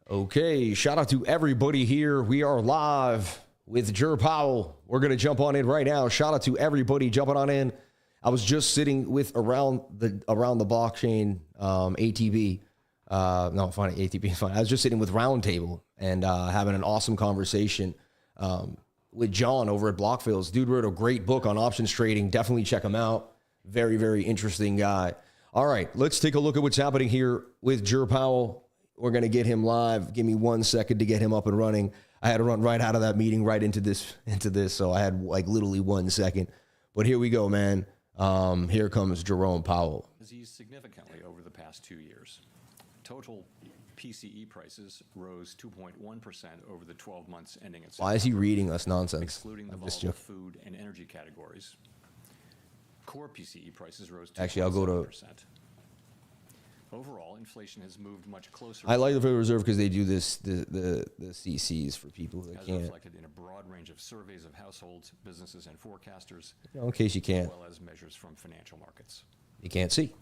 Okay, shout out to everybody here. We are live with Jer Powell. We're going to jump on in right now. Shout out to everybody jumping on in. I was just sitting with around the blockchain ATB. No, fine, ATB, fine. I was just sitting with Roundtable and having an awesome conversation with John over at Blockfields. Dude wrote a great book on options trading. Definitely check him out. Very, very interesting guy. All right, let's take a look at what's happening here with Jer Powell. We're going to get him live. Give me 1 second to get him up and running. I had to run right out of that meeting right into this. So I had like literally 1 second. But here we go, man. Here comes Jerome Powell. Eased significantly over the past 2 years. Total PCE prices rose 2.1% over the 12 months ending at September. Why is he reading us nonsense? Excluding the volatile food and energy categories. Core PCE prices rose 2.7%. Actually, I'll go to... Overall, inflation has moved much closer. I like the Federal Reserve because they do this, the CCs for people that can't. As reflected in a broad range of surveys of households, businesses, and forecasters. In case you can't. As well as measures from financial markets. You can't see.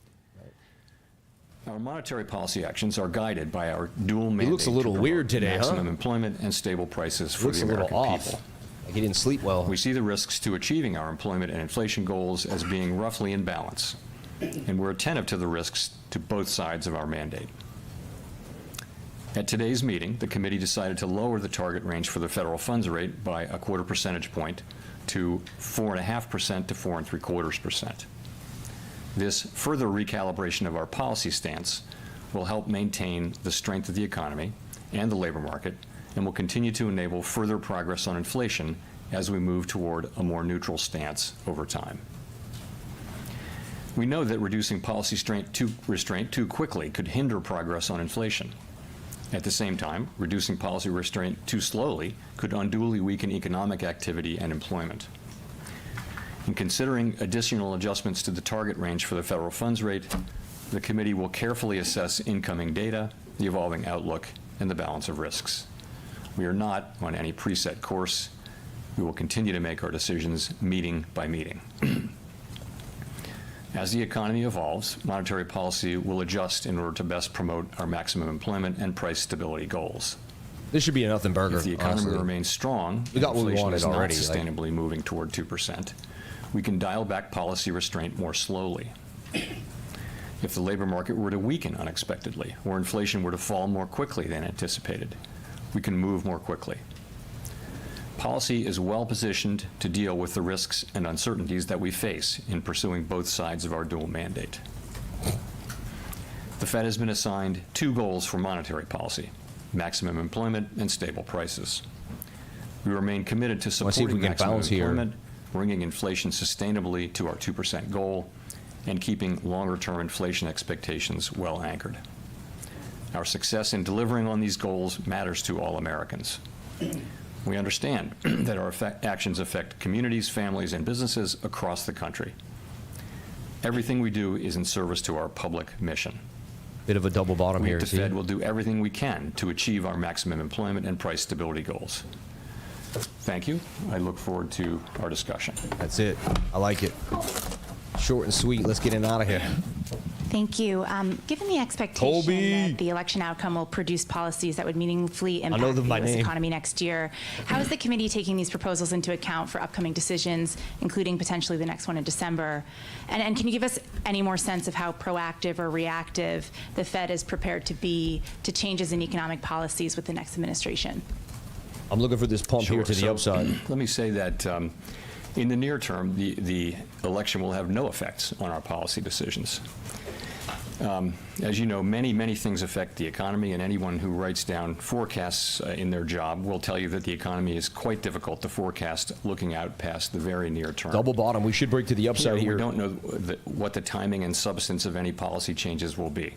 Our monetary policy actions are guided by our dual mandate. He looks a little weird today, maximum employment and stable prices for the American people. Like he didn't sleep well. We see the risks to achieving our employment and inflation goals as being roughly in balance, and we're attentive to the risks to both sides of our mandate. At today's meeting, the committee decided to lower the target range for the federal funds rate by 1/4 percentage point to 4.5% to 4.75%. This further recalibration of our policy stance will help maintain the strength of the economy and the labor market, and will continue to enable further progress on inflation as we move toward a more neutral stance over time. We know that reducing policy restraint too quickly could hinder progress on inflation. At the same time, reducing policy restraint too slowly could unduly weaken economic activity and employment. In considering additional adjustments to the target range for the federal funds rate, the committee will carefully assess incoming data, the evolving outlook, and the balance of risks. We are not on any preset course. We will continue to make our decisions meeting by meeting. As the economy evolves, monetary policy will adjust in order to best promote our maximum employment and price stability goals. This should be a nothing burger. If the economy remains strong, we got what we wanted already. Not sustainably moving toward 2%, we can dial back policy restraint more slowly. If the labor market were to weaken unexpectedly, or inflation were to fall more quickly than anticipated, we can move more quickly. Policy is well positioned to deal with the risks and uncertainties that we face in pursuing both sides of our dual mandate. The Fed has been assigned 2 goals for monetary policy: maximum employment and stable prices. We remain committed to supporting maximum employment, bringing inflation sustainably to our 2% goal, and keeping longer-term inflation expectations well anchored. Our success in delivering on these goals matters to all Americans. We understand that our actions affect communities, families, and businesses across the country. Everything we do is in service to our public mission. Bit of a double bottom here. The Fed will do everything we can to achieve our maximum employment and price stability goals. Thank you. I look forward to our discussion. That's it. I like it. Short and sweet. Let's get it out of here. Thank you. Given the expectation that the election outcome will produce policies that would meaningfully impact the U.S. economy next year, how is the committee taking these proposals into account for upcoming decisions, including potentially the next one in December? And can you give us any more sense of how proactive or reactive the Fed is prepared to be to changes in economic policies with the next administration? I'm looking for this pump here to the upside. Let me say that in the near term, the election will have no effects on our policy decisions. As you know, many things affect the economy, and anyone who writes down forecasts in their job will tell you that the economy is quite difficult to forecast looking out past the very near term. Double bottom. We should break to the upside here. We don't know what the timing and substance of any policy changes will be.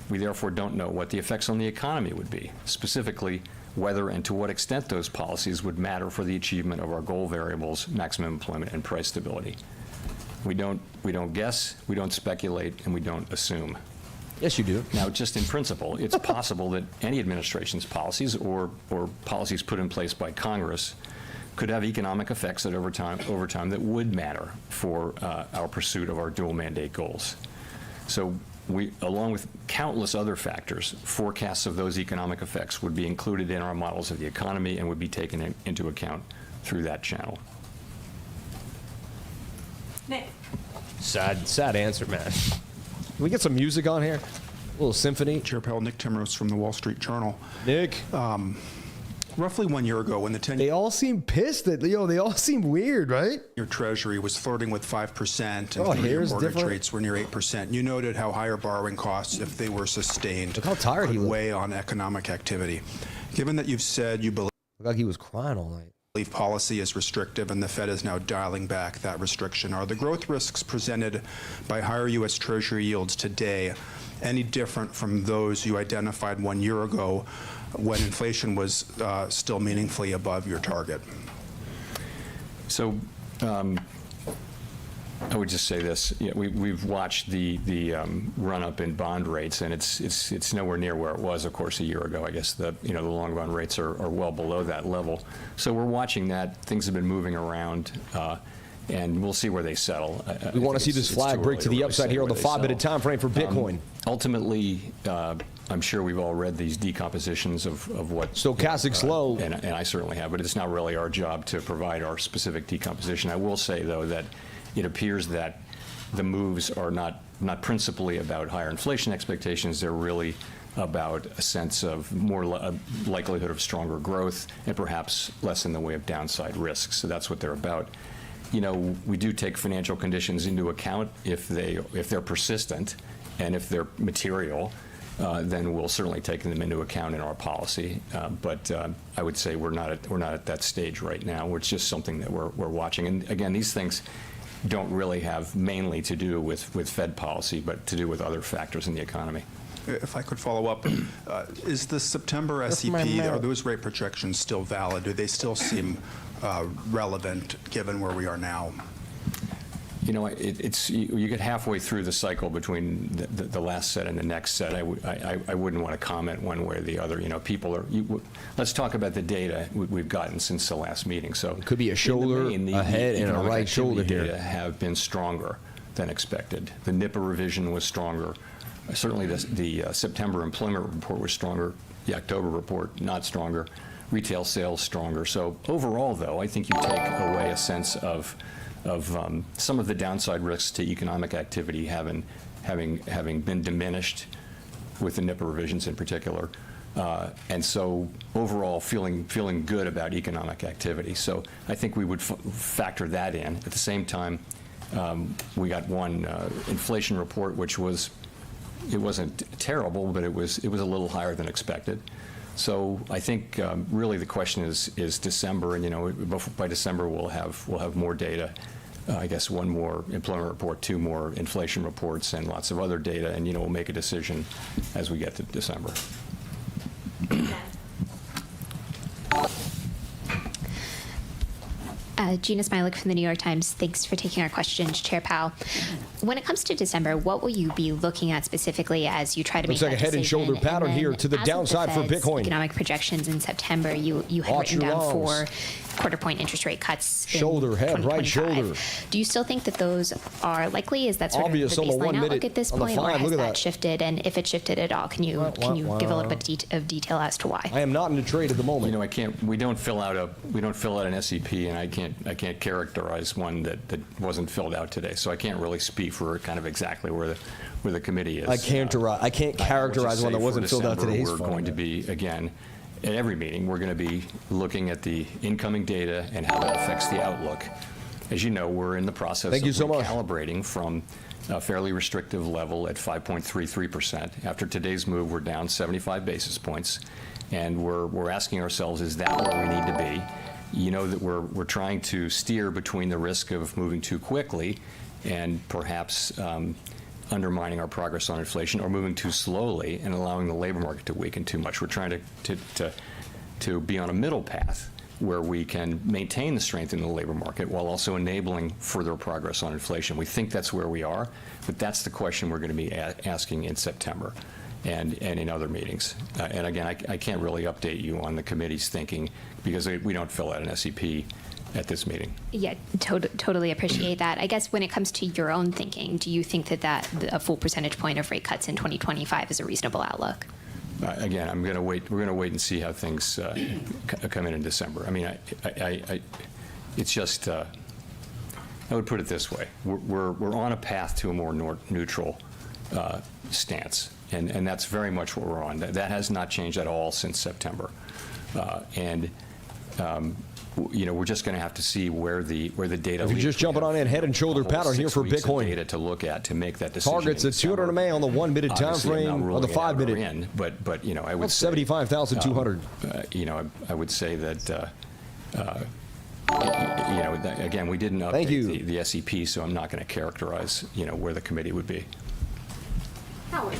We therefore don't know what the effects on the economy would be, specifically whether and to what extent those policies would matter for the achievement of our goal variables, maximum employment and price stability. We don't guess, we don't speculate, and we don't assume. Yes, you do. Now, just in principle, it's possible that any administration's policies or policies put in place by Congress could have economic effects that over time that would matter for our pursuit of our dual mandate goals. So along with countless other factors, forecasts of those economic effects would be included in our models of the economy and would be taken into account through that channel. Nick. Sad answer, man. Can we get some music on here? A little symphony. Chair Powell, Nick Timrose from the Wall Street Journal. Nick. Roughly 1 year ago, when the 10-year They all seem pissed at, they all seem weird, right? Treasury was flirting with 5% and 3-year here's mortgage different. rates were near 8%, you noted how higher borrowing costs, if they were sustained, Look how tired he could looked. weigh on economic activity. Given that you've said you believe Looked like he was crying all night. policy is restrictive and the Fed is now dialing back that restriction, are the growth risks presented by higher U.S. Treasury yields today any different from those you identified 1 year ago when inflation was still meaningfully above your target? So I would just say this: we've watched the run up in bond rates, and it's nowhere near where it was, of course, a year ago. I guess the long run rates are well below that level. So we're watching that. Things have been moving around, and we'll see where they settle. We want to see this flag break to the upside here on the 5-minute time frame for Bitcoin. Ultimately, I'm sure we've all read these decompositions of what Stochastic slow. and I certainly have, but it's not really our job to provide our specific decomposition. I will say, though, that it appears that the moves are not principally about higher inflation expectations. They're really about a sense of more likelihood of stronger growth and perhaps less in the way of downside risks. So that's what they're about. We do take financial conditions into account if they're persistent and if they're material. Then we'll certainly take them into account in our policy. But I would say we're not at that stage right now. It's just something that we're watching. And again, these things don't really have mainly to do with Fed policy, but to do with other factors in the economy. If I could follow up, is the September SEP, are those rate projections still valid? Do they still seem relevant given where we are now? You get halfway through the cycle between the last set and the next set. I wouldn't want to comment one way or the other. Let's talk about the data we've gotten since the last meeting. So it could be a shoulder, a head, and a right shoulder here. Data have been stronger than expected. The NIPA revision was stronger. Certainly the September employment report was stronger. The October report, not stronger. Retail sales stronger. So overall, though, I think you take away a sense of some of the downside risks to economic activity having been diminished with the NIPA revisions in particular. And so overall feeling good about economic activity. So I think we would factor that in. At the same time, we got one inflation report, which it wasn't terrible, but it was a little higher than expected. So I think really the question is December, and by December we'll have more data. I guess one more employment report, two more inflation reports, and lots of other data, and we'll make a decision as we get to December. Gina Smilik from the New York Times. Thanks for taking our questions, Chair Powell. When it comes to December, what will you be looking at specifically as you try to make that Looks like a head and decision? shoulder pattern here to the downside for Bitcoin. Economic projections in September, you had written down 4 quarter-point interest rate cuts shoulder, in head, right 2025. shoulder. Do you still think that those are likely? Is that sort Obvious of on the the 1 baseline minute outlook at this on the point, or 5? has Look at that that. shifted? And if it shifted at all, can you give a little bit of detail as to why? I am not in the trade at the moment. We don't fill out an SEP, and I can't characterize one that wasn't filled out today. So I can't really speak for kind of exactly where the committee is. I can't characterize one that wasn't filled out today. We're going to be, again, at every meeting, we're going to be looking at the incoming data and how that affects the outlook. As you know, we're in the process of recalibrating from a fairly restrictive level at 5.33%. After today's move, we're down 75 basis points, and we're asking ourselves, is that where we need to be? You know that we're trying to steer between the risk of moving too quickly and perhaps undermining our progress on inflation, or moving too slowly and allowing the labor market to weaken too much. We're trying to be on a middle path where we can maintain the strength in the labor market while also enabling further progress on inflation. We think that's where we are, but that's the question we're going to be asking in September and in other meetings. And again, I can't really update you on the committee's thinking because we don't fill out an SEP at this meeting. Yeah, totally appreciate that. I guess when it comes to your own thinking, do you think that a full percentage point of rate cuts in 2025 is a reasonable outlook? Again, I'm going to wait. We're going to wait and see how things come in December. I mean, it's just. I would put it this way: we're on a path to a more neutral stance, and that's very much what we're on. That has not changed at all since September, we're just going to have to see where the data. If you're just jumping on in, head and shoulder pattern here for Bitcoin. Data to look at to make that decision. Targets at 200 MA on the 1 minute time frame, on the 5 minute. But I would say 75,200. I would say that. Again, we didn't update the SEP, so I'm not going to characterize where the committee would be. Howard.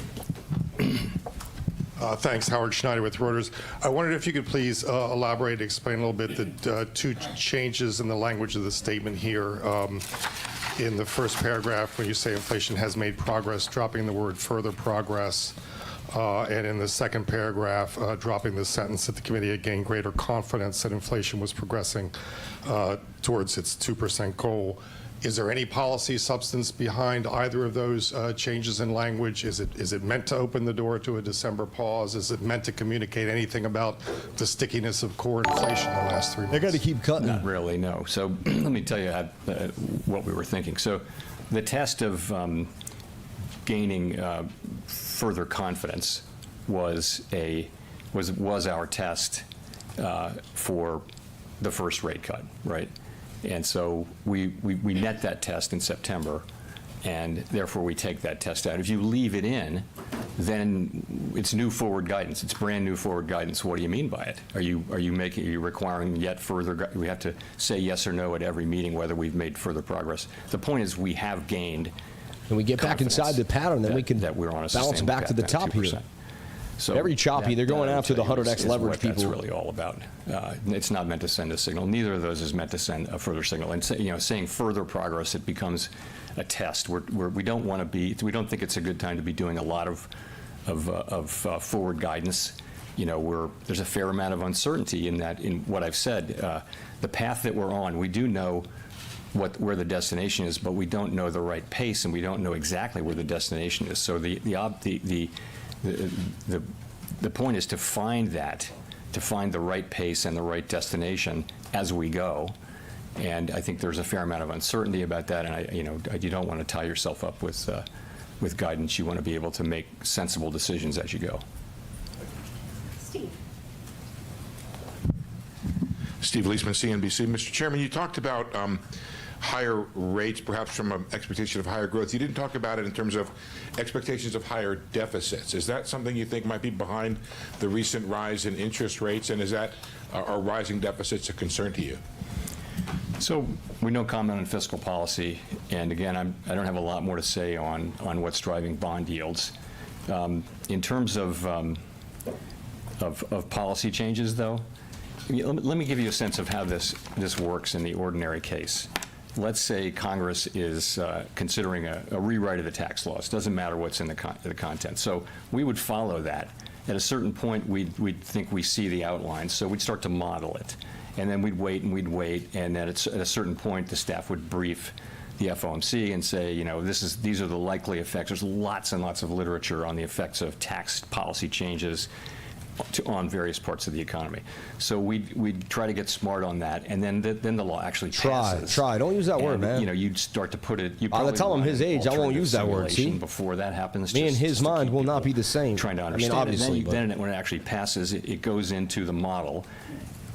Thanks, Howard Schneider with Reuters. I wondered if you could please elaborate, explain a little bit the two changes in the language of the statement here. In the first paragraph, when you say inflation has made progress, dropping the word further progress, and in the second paragraph, dropping the sentence that the committee had gained greater confidence that inflation was progressing towards its 2% goal. Is there any policy substance behind either of those changes in language? Is it meant to open the door to a December pause? Is it meant to communicate anything about the stickiness of core inflation in the last 3 months? They got to keep cutting. Not really, no. So let me tell you what we were thinking. So the test of gaining further confidence was our test for the first rate cut, right? And so we met that test in September, and therefore we take that test out. If you leave it in, then it's new forward guidance. It's brand new forward guidance. What do you mean by it? Are you requiring yet further? We have to say yes or no at every meeting whether we've made further progress. The point is we have gained. And we get back inside the pattern, then we can bounce back to the top here. So very choppy. They're going after the 100x leverage people. That's really all about. It's not meant to send a signal. Neither of those is meant to send a further signal. And saying further progress, it becomes a test. We don't want to be. We don't think it's a good time to be doing a lot of forward guidance. There's a fair amount of uncertainty in that. In what I've said, the path that we're on, we do know where the destination is, but we don't know the right pace, and we don't know exactly where the destination is. So the point is to find the right pace and the right destination as we go, and I think there's a fair amount of uncertainty about that. And you don't want to tie yourself up with guidance. You want to be able to make sensible decisions as you go. Steve Leisman, CNBC. Mr. Chairman, you talked about higher rates, perhaps from an expectation of higher growth. You didn't talk about it in terms of expectations of higher deficits. Is that something you think might be behind the recent rise in interest rates, and are rising deficits a concern to you? So we don't comment on fiscal policy, and again, I don't have a lot more to say on what's driving bond yields. In terms of policy changes, though, let me give you a sense of how this works in the ordinary case. Let's say Congress is considering a rewrite of the tax laws. Doesn't matter what's in the content. So we would follow that. At a certain point, we'd think we see the outlines, so we'd start to model it. And then we'd wait, and at a certain point, the staff would brief the FOMC and say, these are the likely effects. There's lots and lots of literature on the effects of tax policy changes on various parts of the economy. So we try to get smart on that, and then the law actually passes. Try. Don't use that word, man. You'd start to put it. I'll tell him his age. I won't use that word. See, before that happens, me and his mind will not be the same. Trying to understand. Obviously, then when it actually passes, it goes into the model,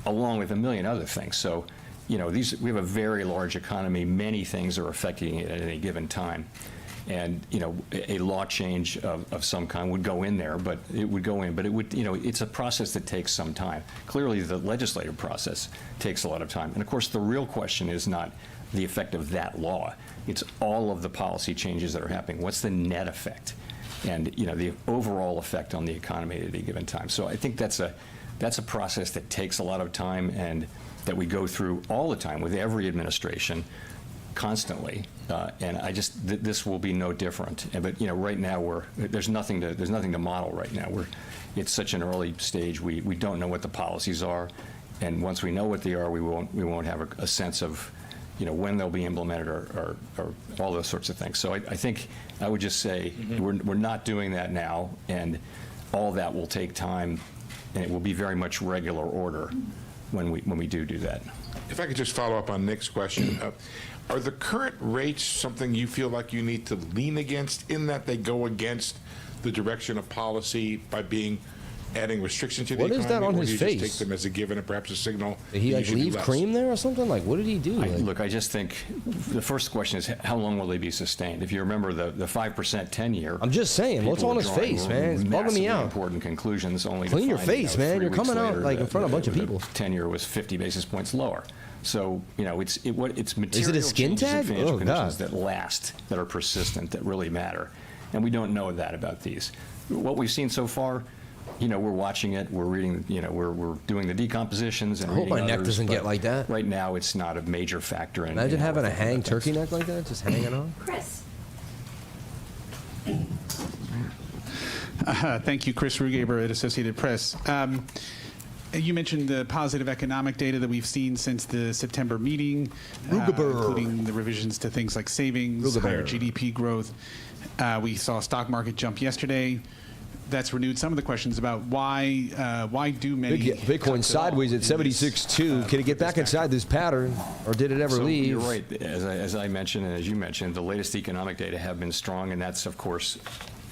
along with a million other things. So, we have a very large economy. Many things are affecting it at any given time. And a law change of some kind would go in there, but it would go in. But it would, it's a process that takes some time. Clearly, the legislative process takes a lot of time. And of course, the real question is not the effect of that law. It's all of the policy changes that are happening. What's the net effect, and the overall effect on the economy at any given time. So I think that's a process that takes a lot of time, and that we go through all the time with every administration. Constantly, and this will be no different. But right now there's nothing to model right now. It's such an early stage. We don't know what the policies are, And once we know what they are, we won't have a sense of, when they'll be implemented or all those sorts of things. So I think I would just say we're not doing that now, and all that will take time, and it will be very much regular order when we do that. If I could just follow up on Nick's question, are the current rates something you feel like you need to lean against in that they go against the direction of policy by adding restrictions to the economy? What is that on or his do you face? just take them as a given and perhaps a signal? Did he that you should do leave less? cream there or something? Like, what did he do? Look, I just think the first question is how long will they be sustained? If you remember the 5% 10-year. I'm just saying, what's on his face, man? It's bugging me out. Important conclusions only to Clean your find, face, man. 3 You're weeks coming out later, like in front of a bunch of people. 10-year was 50 basis points lower. So, it's material Is it a skin changes in tag? financial Oh, conditions God. that last, that are persistent, that really matter. And we don't know that about these. What we've seen so far, we're watching it, we're reading, we're doing the decompositions and I hope reading my neck others, doesn't get but like that. Right now, it's not a major factor in. Imagine having a how we're thinking hang about turkey things. neck like that, just hanging on. Chris. Thank you, Chris Rugaber at Associated Press. You mentioned the positive economic data that we've seen since the September meeting, including the revisions to things like savings, higher GDP growth. We saw a stock market jump yesterday. That's renewed some of the questions about why do many Bitcoin sideways at 76.2. Can it get back inside this pattern, or did it ever So leave? You're right. As I mentioned, and as you mentioned, the latest economic data have been strong, and that's, of course,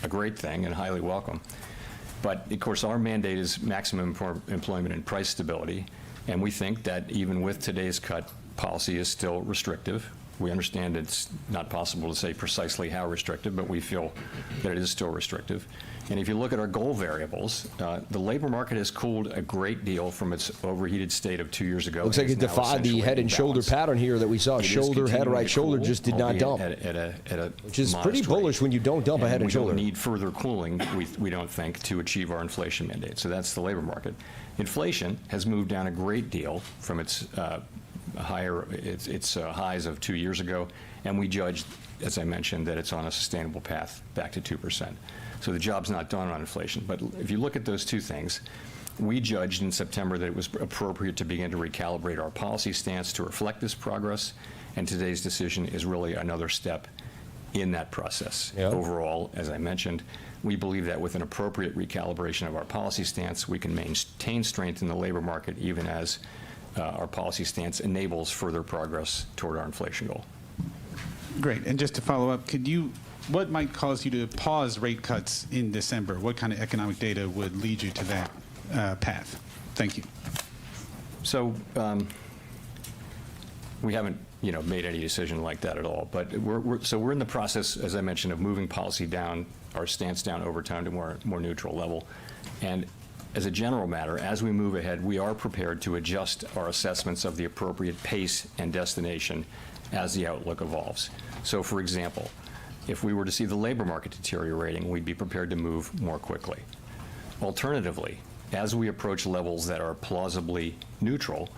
a great thing and highly welcome. But, of course, our mandate is maximum employment and price stability, and we think that even with today's cut, policy is still restrictive. We understand it's not possible to say precisely how restrictive, but we feel that it is still restrictive. And if you look at our goal variables, the labor market has cooled a great deal from its overheated state of 2 years ago. Looks like it defied the head and shoulder pattern here that we saw. It is Shoulder, head, continuing right to shoulder cool, just did not albeit dump. at a Which is modest pretty bullish rate. when you don't dump a head and shoulder. We don't need further cooling, we don't think, to achieve our inflation mandate. So that's the labor market. Inflation has moved down a great deal from its highs of 2 years ago, and we judged, as I mentioned, that it's on a sustainable path back to 2%. So the job's not done on inflation. But if you look at those two things, we judged in September that it was appropriate to begin to recalibrate our policy stance to reflect this progress, and today's decision is really another step in that process. Yeah. Overall, as I mentioned, we believe that with an appropriate recalibration of our policy stance, we can maintain strength in the labor market even as our policy stance enables further progress toward our inflation goal. Great. And just to follow up, what might cause you to pause rate cuts in December? What kind of economic data would lead you to that path? Thank you. So we haven't, made any decision like that at all. But we're in the process, as I mentioned, of moving policy down, our stance down over time to more neutral level. And as a general matter, as we move ahead, we are prepared to adjust our assessments of the appropriate pace and destination as the outlook evolves. So, for example, if we were to see the labor market deteriorating, we'd be prepared to move more quickly. Alternatively, as we approach levels that are plausibly neutral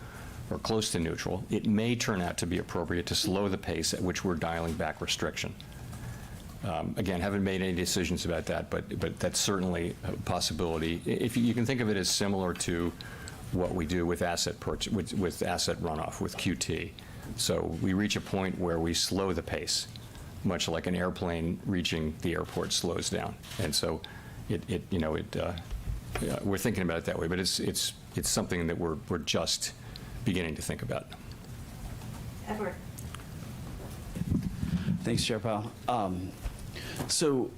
or close to neutral, it may turn out to be appropriate to slow the pace at which we're dialing back restriction. Again, haven't made any decisions about that, but that's certainly a possibility. If you can think of it as similar to what we do with asset with asset runoff, with QT. So we reach a point where we slow the pace, much like an airplane reaching the airport slows down. And so we're thinking about it that way, but it's something that we're just beginning to think about. Edward. Thanks, Chair Powell. So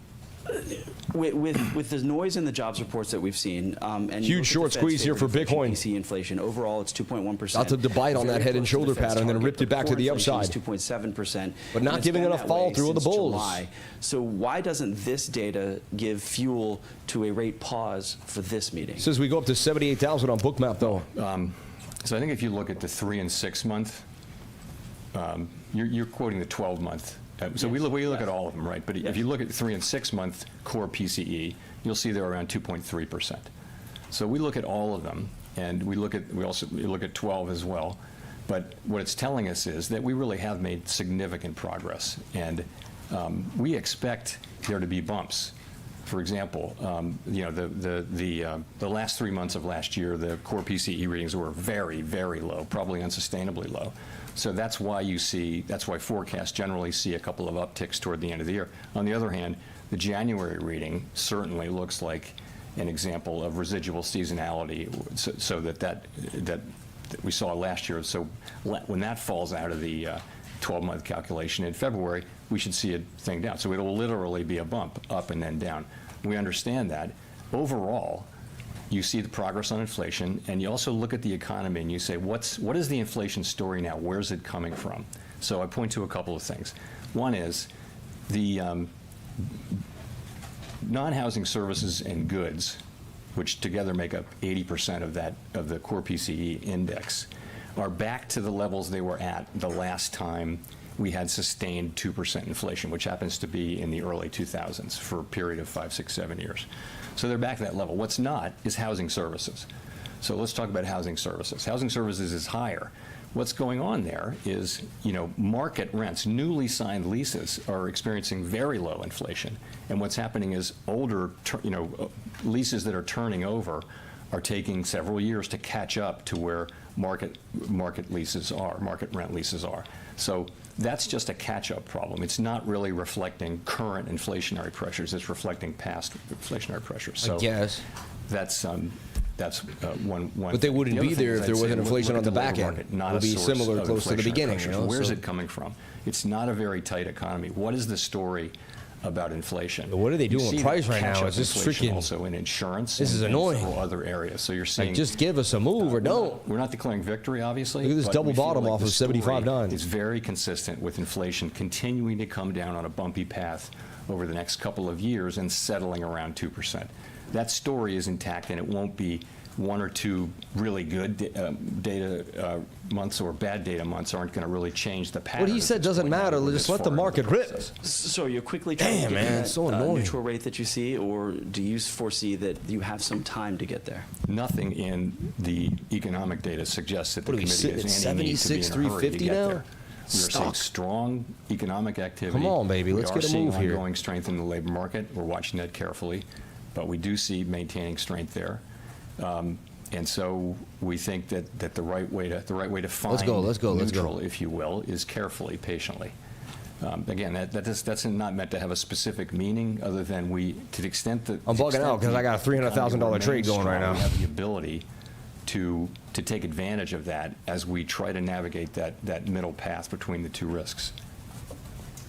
with the noise in the jobs reports that we've seen, and Huge short squeeze here for Bitcoin. PC inflation overall, it's 2.1%. Lots of debate on that head and shoulder pattern, then ripped it back to the upside. 2.7%, but not giving enough fall through of the bulls. July. So why doesn't this data give fuel to a rate pause for this meeting? Says we go up to 78,000 on BOOKMAP though. So I think if you look at the 3 and 6 month, you're quoting the 12 month. So we look at all of them, right? But if you look at 3 and 6 month core PCE, you'll see they're around 2.3%. So we look at all of them, and we look at 12 as well. But what it's telling us is that we really have made significant progress, and we expect there to be bumps. For example, the last 3 months of last year, the core PCE readings were very, very low, probably unsustainably low. So that's why forecasts generally see a couple of upticks toward the end of the year. On the other hand, the January reading certainly looks like an example of residual seasonality, so that we saw last year. So when that falls out of the 12-month calculation in February, we should see a thing down. So it'll literally be a bump up and then down. We understand that. Overall, you see the progress on inflation, and you also look at the economy and you say, what is the inflation story now? Where's it coming from? So I point to a couple of things. One is the non-housing services and goods, which together make up 80% of the core PCE index, are back to the levels they were at the last time we had sustained 2% inflation, which happens to be in the early 2000s for a period of 5, 6, 7 years. So they're back to that level. What's not is housing services. So let's talk about housing services. Housing services is higher. What's going on there is, market rents, newly signed leases are experiencing very low inflation. And what's happening is older, leases that are turning over are taking several years to catch up to where market leases are, market rent leases are. So that's just a catch-up problem. It's not really reflecting current inflationary pressures. It's reflecting past inflationary pressures. So I guess. That's one. But they wouldn't be there if there wasn't inflation on the back end. It would be similar close to the beginning. Where's it coming from? It's not a very tight economy. What is the story about inflation? But what are they doing with price right now? Is this freaking also in insurance? This is annoying. And other areas. So you're seeing. Just give us a move or don't. We're not declaring victory, obviously. Look at this double bottom off of 75.9. It's very consistent with inflation continuing to come down on a bumpy path over the next couple of years and settling around 2%. That story is intact, and it won't be one or two really good data months or bad data months aren't going to really change the pattern. What he said doesn't matter. Just let the market rip. So you're quickly trying to get man, that so annoying. neutral rate that you see, or do you foresee that you have some time to get there? Nothing in the economic data suggests that the committee has any need to be in a hurry to 350 get now? there. We are seeing strong economic activity. Come on, baby, let's get a move here. We are seeing ongoing strength in the labor market. We're watching that carefully, but we do see maintaining strength there. And so we think that the right way to find neutral, if you will, is carefully, patiently. Again, that's not meant to have a specific meaning, other than to the extent that I'm bugging out because I got a $300,000 trade going right now. We have the ability to take advantage of that as we try to navigate that middle path between the two risks.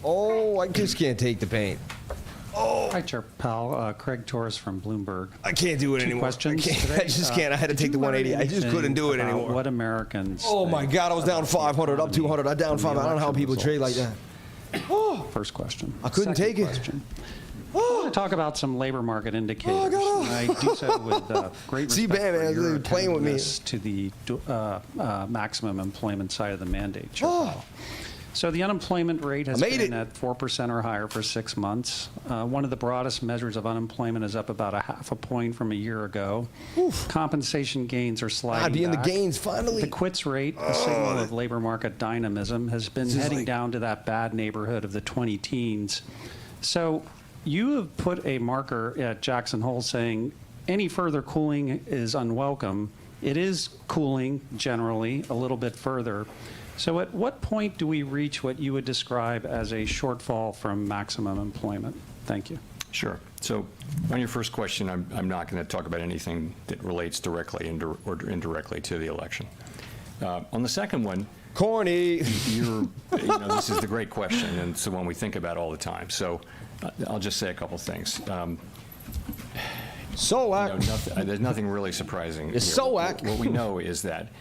Oh, I just can't take the paint. Oh. Hi, Chair Powell. Craig Torres from Bloomberg. I can't do it anymore. Questions I just can't. I had to take the 180. I just couldn't do it anymore. What Americans? Oh my God! I was down 500, up 200. I down 500. I don't know how people trade like that. Oh. First question. I couldn't take it. Question. I want to talk about some labor market indicators. I do so with great respect for your playing with me to the maximum employment side of the mandate, Chair Powell. So the unemployment rate has been at 4% or higher for 6 months. One of the broadest measures of unemployment is up about 0.5 point from a year ago. Oof. Compensation gains are sliding I'd be in the back. gains finally. The quits rate, the signal of labor market dynamism, has been heading down to that bad neighborhood of the 20 teens. So you have put a marker at Jackson Hole saying any further cooling is unwelcome. It is cooling generally a little bit further. So at what point do we reach what you would describe as a shortfall from maximum employment? Thank you. Sure. So on your first question, I'm not going to talk about anything that relates directly or indirectly to the election. On the second one, corny. This is the great question, and it's the one we think about all the time. So I'll just say a couple things. There's nothing really surprising. What we know is that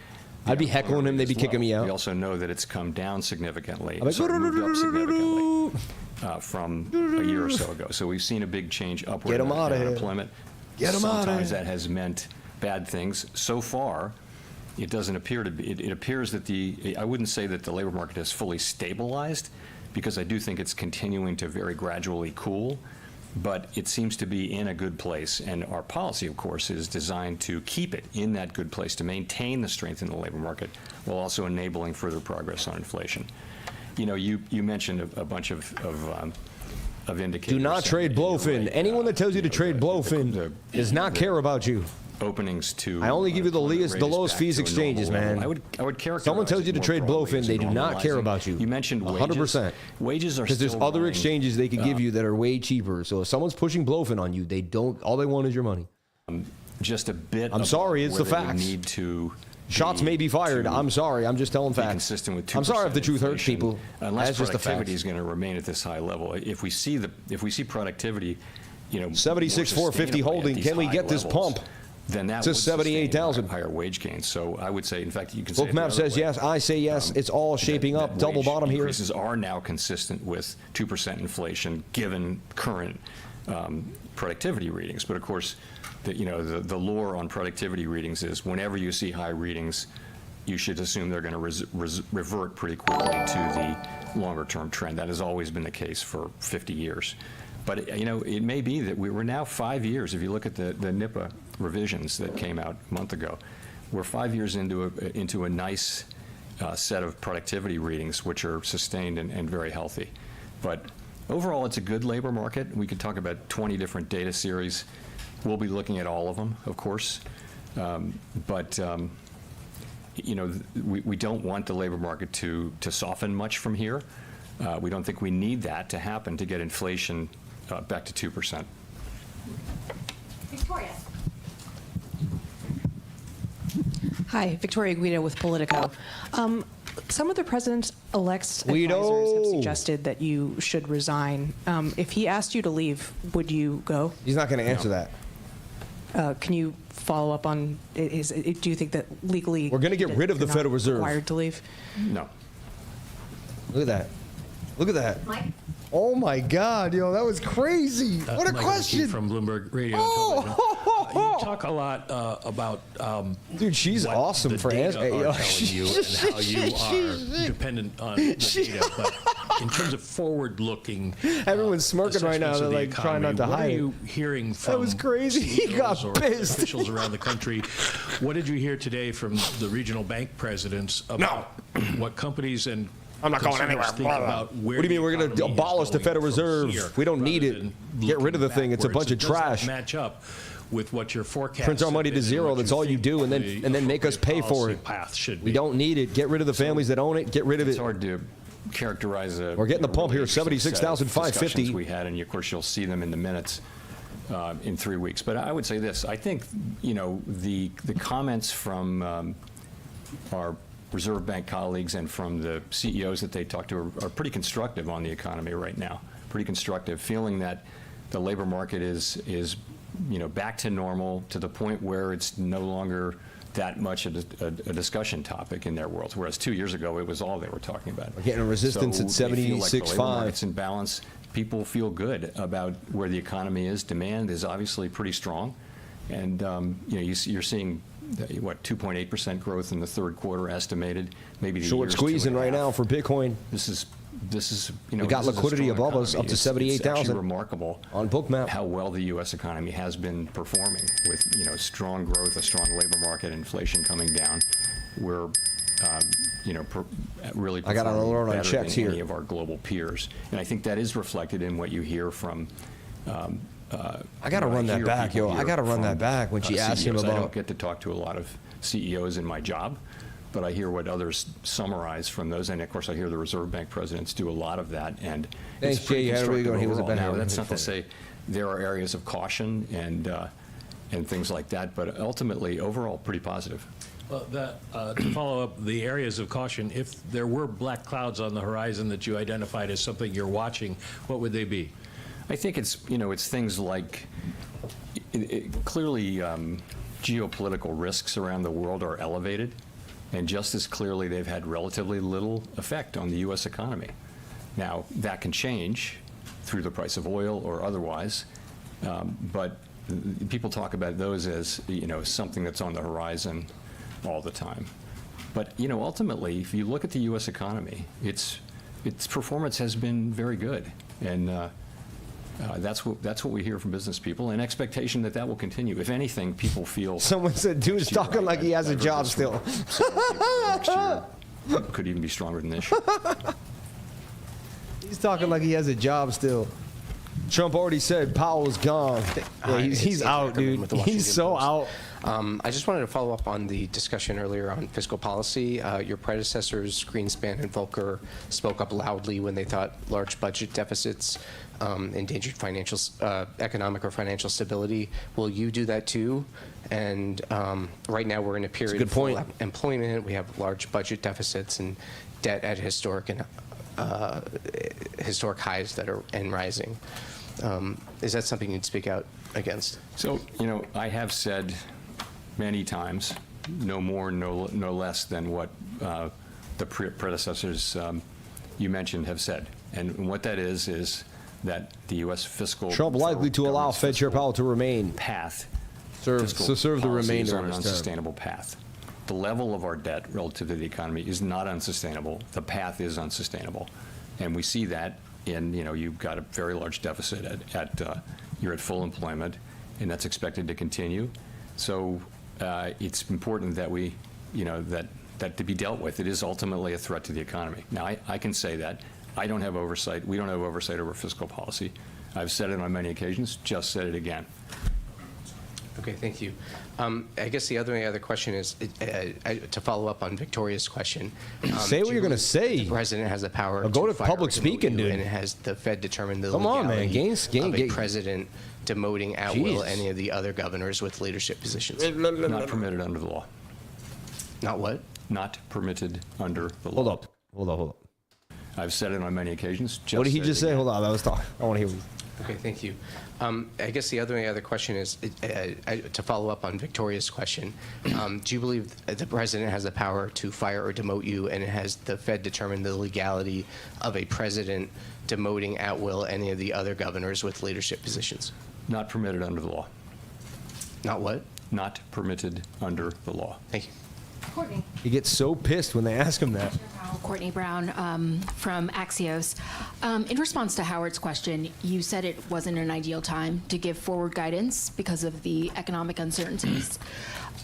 I'd be heckling him, they'd be kicking me out. We also know that it's come down significantly. Moved up significantly from a year or so ago. So we've seen a big change upward in unemployment. Sometimes that has meant bad things. So far, it doesn't appear to be. It appears that I wouldn't say that the labor market has fully stabilized, because I do think it's continuing to very gradually cool. But it seems to be in a good place, and our policy, of course, is designed to keep it in that good place, to maintain the strength in the labor market, while also enabling further progress on inflation. You mentioned a bunch of of indicators. Do not trade Blowfin. Anyone that tells you to trade Blowfin does not care about you. Openings to. I only give you the lowest fees exchanges, man. I would characterize. Someone tells you to trade Blowfin, they do not care about you. You mentioned wages. 100%. Wages are because there's still other running, exchanges they could give you that are way cheaper. So if someone's pushing Blowfin on you, they don't. All they want is your money. just a bit. I'm sorry, it's the facts. Need to. Shots may be fired. I'm sorry. I'm just telling facts. Consistent with 2% I'm sorry if the truth hurts people. Unless That's just the productivity facts. is going to remain at this high level. If we see productivity, 76,450 holding. Can we get this pump? Then that to would sustain 78,000. higher wage gains. So I would say, in fact, you can say BOOKMAP says yes. I say yes. It's all shaping up. Double bottom here. Increases are now consistent with 2% inflation, given current productivity readings. But of course, the lore on productivity readings is whenever you see high readings, you should assume they're going to revert pretty quickly to the longer-term trend. That has always been the case for 50 years. But it may be that we're now 5 years. If you look at the NIPA revisions that came out a month ago, we're 5 years into a nice set of productivity readings, which are sustained and very healthy. But overall, it's a good labor market. We could talk about 20 different data series. We'll be looking at all of them, of course. We don't want the labor market to soften much from here. We don't think we need that to happen to get inflation back to 2%. Victoria. Hi, Victoria Guido with Politico. Some of the president-elect's advisors have suggested that you should resign. If he asked you to leave, would you go? He's not going to answer that. Can you follow up on, do you think that legally we're going to get rid of the Federal Reserve? Required to leave? No. Look at that. Look at that. Mike? Oh my God, that was crazy. What a Mike question. from Bloomberg Radio and Television. You talk a lot about dude, she's what awesome the for data answering. are telling you and how you are dependent on the data. But in terms of forward-looking, everyone's smirking right now. They're like trying not to hide. What are you hearing from that was crazy. He got pissed. Officials around the country? What did you hear today from the regional bank presidents about what companies and I'm not going anywhere. What do you mean we're going to abolish the Federal Reserve? We don't need it. Get rid of the thing. It's a bunch of trash. Match up with what your forecast. Print our money to zero. That's all you do, and then make us pay for it. We don't need it. Get rid of the families that own it. Get rid of it. It's hard to characterize a. We're getting the pump here, 76,550. We had, and of course you'll see them in the minutes in 3 weeks. But I would say this: I think the comments from our Reserve Bank colleagues and from the CEOs that they talk to are pretty constructive on the economy right now. Pretty constructive, feeling that the labor market is back to normal, to the point where it's no longer that much a discussion topic in their world. Whereas 2 years ago, it was all they were talking about. We're getting a resistance at 76.5. It's in balance. People feel good about where the economy is. Demand is obviously pretty strong, and you're seeing. 2.8% growth in the third quarter estimated. Maybe the short squeezing right now for Bitcoin. This is we got liquidity above us up to 78,000. It's remarkable on BOOKMAP how well the U.S. economy has been performing with strong growth, a strong labor market, inflation coming down. We're really I got an alert on better checks than here. Any of our global peers, and I think that is reflected in what you hear from. I got to run that back, yo. I got to run that back when she asked him about. I don't get to talk to a lot of CEOs in my job, but I hear what others summarize from those, and of course I hear the Reserve Bank presidents do a lot of that. And thanks, it's pretty Jay. How are we going? He was a now, that's not to say there are areas of caution and things like that, but ultimately, overall, pretty positive. Well, to follow up the areas of caution, if there were black clouds on the horizon that you identified as something you're watching, what would they be? I think it's things like clearly geopolitical risks around the world are elevated, and just as clearly they've had relatively little effect on the U.S. economy. Now that can change through the price of oil or otherwise, but people talk about those as something that's on the horizon all the time. But ultimately, if you look at the U.S. economy, its performance has been very good, and that's what we hear from business people, an expectation that will continue. If anything, people feel. Someone said, "Dude's talking like he has a job still." Next year could even be stronger than this year. He's talking like he has a job still. Trump already said Powell was gone. Yeah, he's out, dude. He's so out. I just wanted to follow up on the discussion earlier on fiscal policy. Your predecessors, Greenspan and Volcker, spoke up loudly when they thought large budget deficits endangered economic or financial stability. Will you do that too? And right now we're in a period of full employment. We have large budget deficits and debt at historic highs that are rising. Is that something you'd speak out against? So, you know, I have said many times, no more, no less than what the predecessors you mentioned have said. And what that is that the U.S. fiscal... Trump likely to allow Fed Chair Powell to remain path. Serve the remainder on of an his term. unsustainable path. The level of our debt relative to the economy is not unsustainable. The path is unsustainable. And we see that in, you know, you've got a very large deficit you're at full employment, and that's expected to continue. So it's important that we, you know, that to be dealt with. It is ultimately a threat to the economy. Now, I can say that. I don't have oversight. We don't have oversight over fiscal policy. I've said it on many occasions, just said it again. Okay, thank you. I guess the other question is to follow up on Victoria's question. Say what you're going to say. The president has the power go to fire public or demote speaking, you, dude. and has the Fed determined the Come on, man. legality of a president demoting at will any of the other governors with leadership positions? Not permitted under the law. Not what? Not permitted under the law. Hold up. I've said it on many occasions. What did he just say? Hold on, I was talking. I want to hear. Okay, thank you. I guess the other question is to follow up on Victoria's question. Do you believe the president has the power to fire or demote you, and has the Fed determined the legality of a president demoting at will any of the other governors with leadership positions? Not permitted under the law. Not what? Not permitted under the law. Thank you. Courtney. He gets so pissed when they ask him that. Courtney Brown from Axios. In response to Howard's question, you said it wasn't an ideal time to give forward guidance because of the economic uncertainties.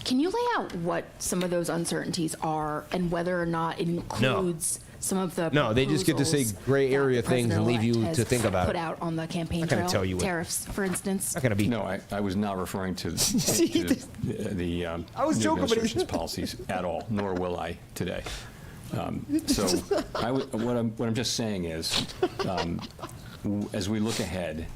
Can you lay out what some of those uncertainties are and whether or not it includes some of the No, they just get to say gray area things and leave you to think about put it. out on the campaign I'm not gonna trail, tell you what- tariffs, for instance? Not gonna be. No, I was not referring to the I was new joking, but administration's policies at all, nor will I today. So what I'm just saying is, as we look ahead,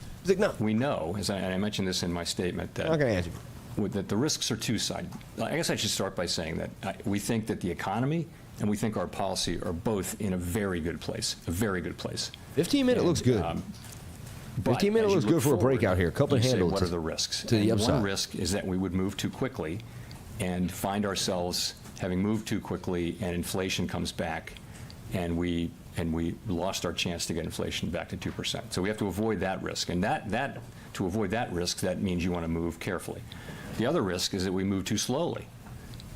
we know, as I mentioned this in my statement, that, that the risks are two-sided. I guess I should start by saying that we think that the economy and we think our policy are both in a very good place, 15-minute looks good. 15-minute looks good for a breakout here. Cup and handle. What are the risks? To the upside. One risk is that we would move too quickly and find ourselves having moved too quickly, and inflation comes back, and we lost our chance to get inflation back to 2%. So we have to avoid that risk, and to avoid that risk, that means you want to move carefully. The other risk is that we move too slowly,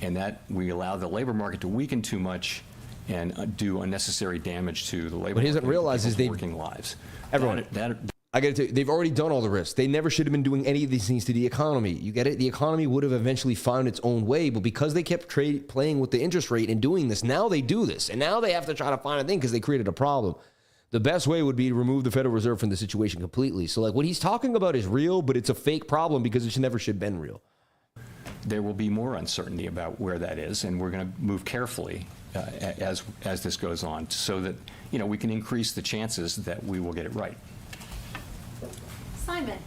and that we allow the labor market to weaken too much and do unnecessary damage to the labor market. What he doesn't realize is they've working lives. Everyone. I got to tell you, they've already done all the risks. They never should have been doing any of these things to the economy. You get it? The economy would have eventually found its own way, but because they kept playing with the interest rate and doing this, now they do this. And now they have to try to find a thing because they created a problem. The best way would be to remove the Federal Reserve from the situation completely. So like what he's talking about is real, but it's a fake problem because it never should have been real. There will be more uncertainty about where that is, and we're going to move carefully as this goes on so that, you know, we can increase the chances that we will get it right. Simon.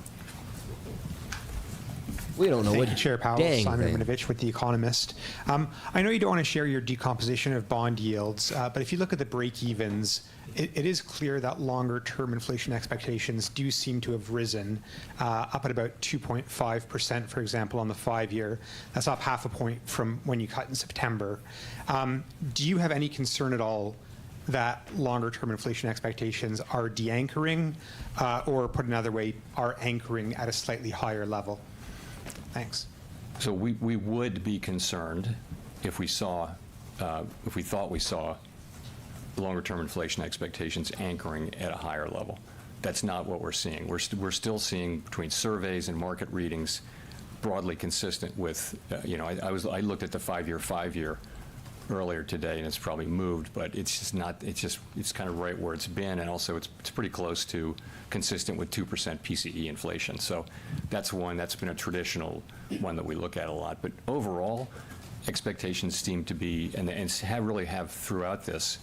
We don't know Thank what you, Chair Powell. Simon Minovich with The Economist. I know you don't want to share your decomposition of bond yields, but if you look at the break-evens, it is clear that longer-term inflation expectations do seem to have risen up at about 2.5%, for example, on the 5-year. That's up half a point from when you cut in September. Do you have any concern at all that longer-term inflation expectations are de-anchoring, or put another way, are anchoring at a slightly higher level? Thanks. So we would be concerned if we thought we saw longer-term inflation expectations anchoring at a higher level. That's not what we're seeing. We're still seeing between surveys and market readings broadly consistent with, I looked at the 5-year earlier today, and it's probably moved, but it's just not, it's kind of right where it's been, and also it's pretty close to consistent with 2% PCE inflation. So that's one that's been a traditional one that we look at a lot. But overall, expectations seem to be, and really have throughout this,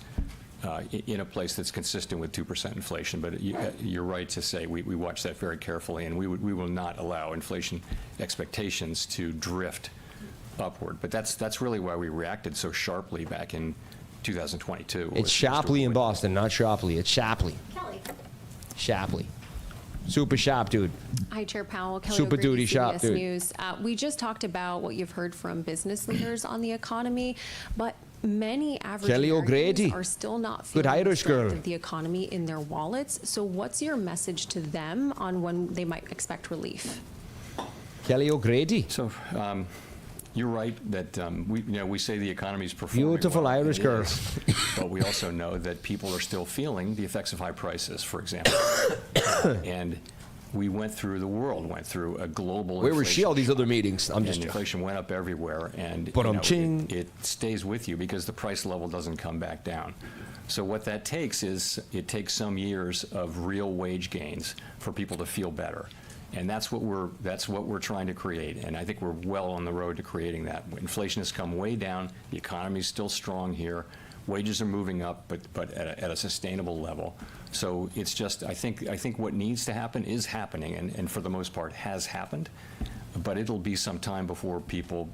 in a place that's consistent with 2% inflation. But you're right to say we watch that very carefully, and we will not allow inflation expectations to drift upward. But that's really why we reacted so sharply back in 2022. It's Shapley in Boston, not Shopley. It's Shapley. Kelly. Shapley. Super shop, dude. Hi, Chair Powell. Kelly Super O'Grady, duty shop, CBS dude. News. We just talked about what you've heard from business leaders on the economy, but many average Kelly Americans O'Grady. are still not Good feeling the Irish strength girl. of the economy in their wallets. So what's your message to them on when they might expect relief? Kelly O'Grady. So you're right that we say the economy is performing Beautiful well, Irish and it girl. is, but we also know that people are still feeling the effects of high prices, for example. And the world went through a global Where was she all inflation these other meetings? I'm and just inflation went up everywhere, and But it stays with you because the price level doesn't come back down. So what that takes is it takes some years of real wage gains for people to feel better. And that's what we're trying to create, and I think we're well on the road to creating that. Inflation has come way down. The economy is still strong here. Wages are moving up, but at a sustainable level. So it's just I think what needs to happen is happening, and for the most part has happened. But it'll be some time before people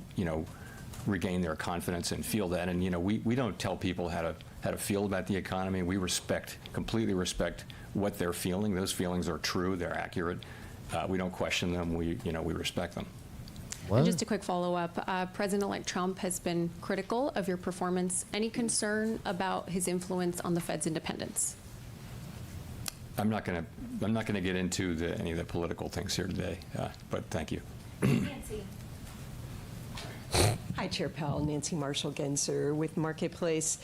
regain their confidence and feel that. And we don't tell people how to feel about the economy. We completely respect what they're feeling. Those feelings are true. They're accurate. We don't question them. We respect them. And just a quick follow-up. President-elect Trump has been critical of your performance. Any concern about his influence on the Fed's independence? I'm not going to get into any of the political things here today, but thank you. Nancy. Hi, Chair Powell. Nancy Marshall-Genzer with Marketplace.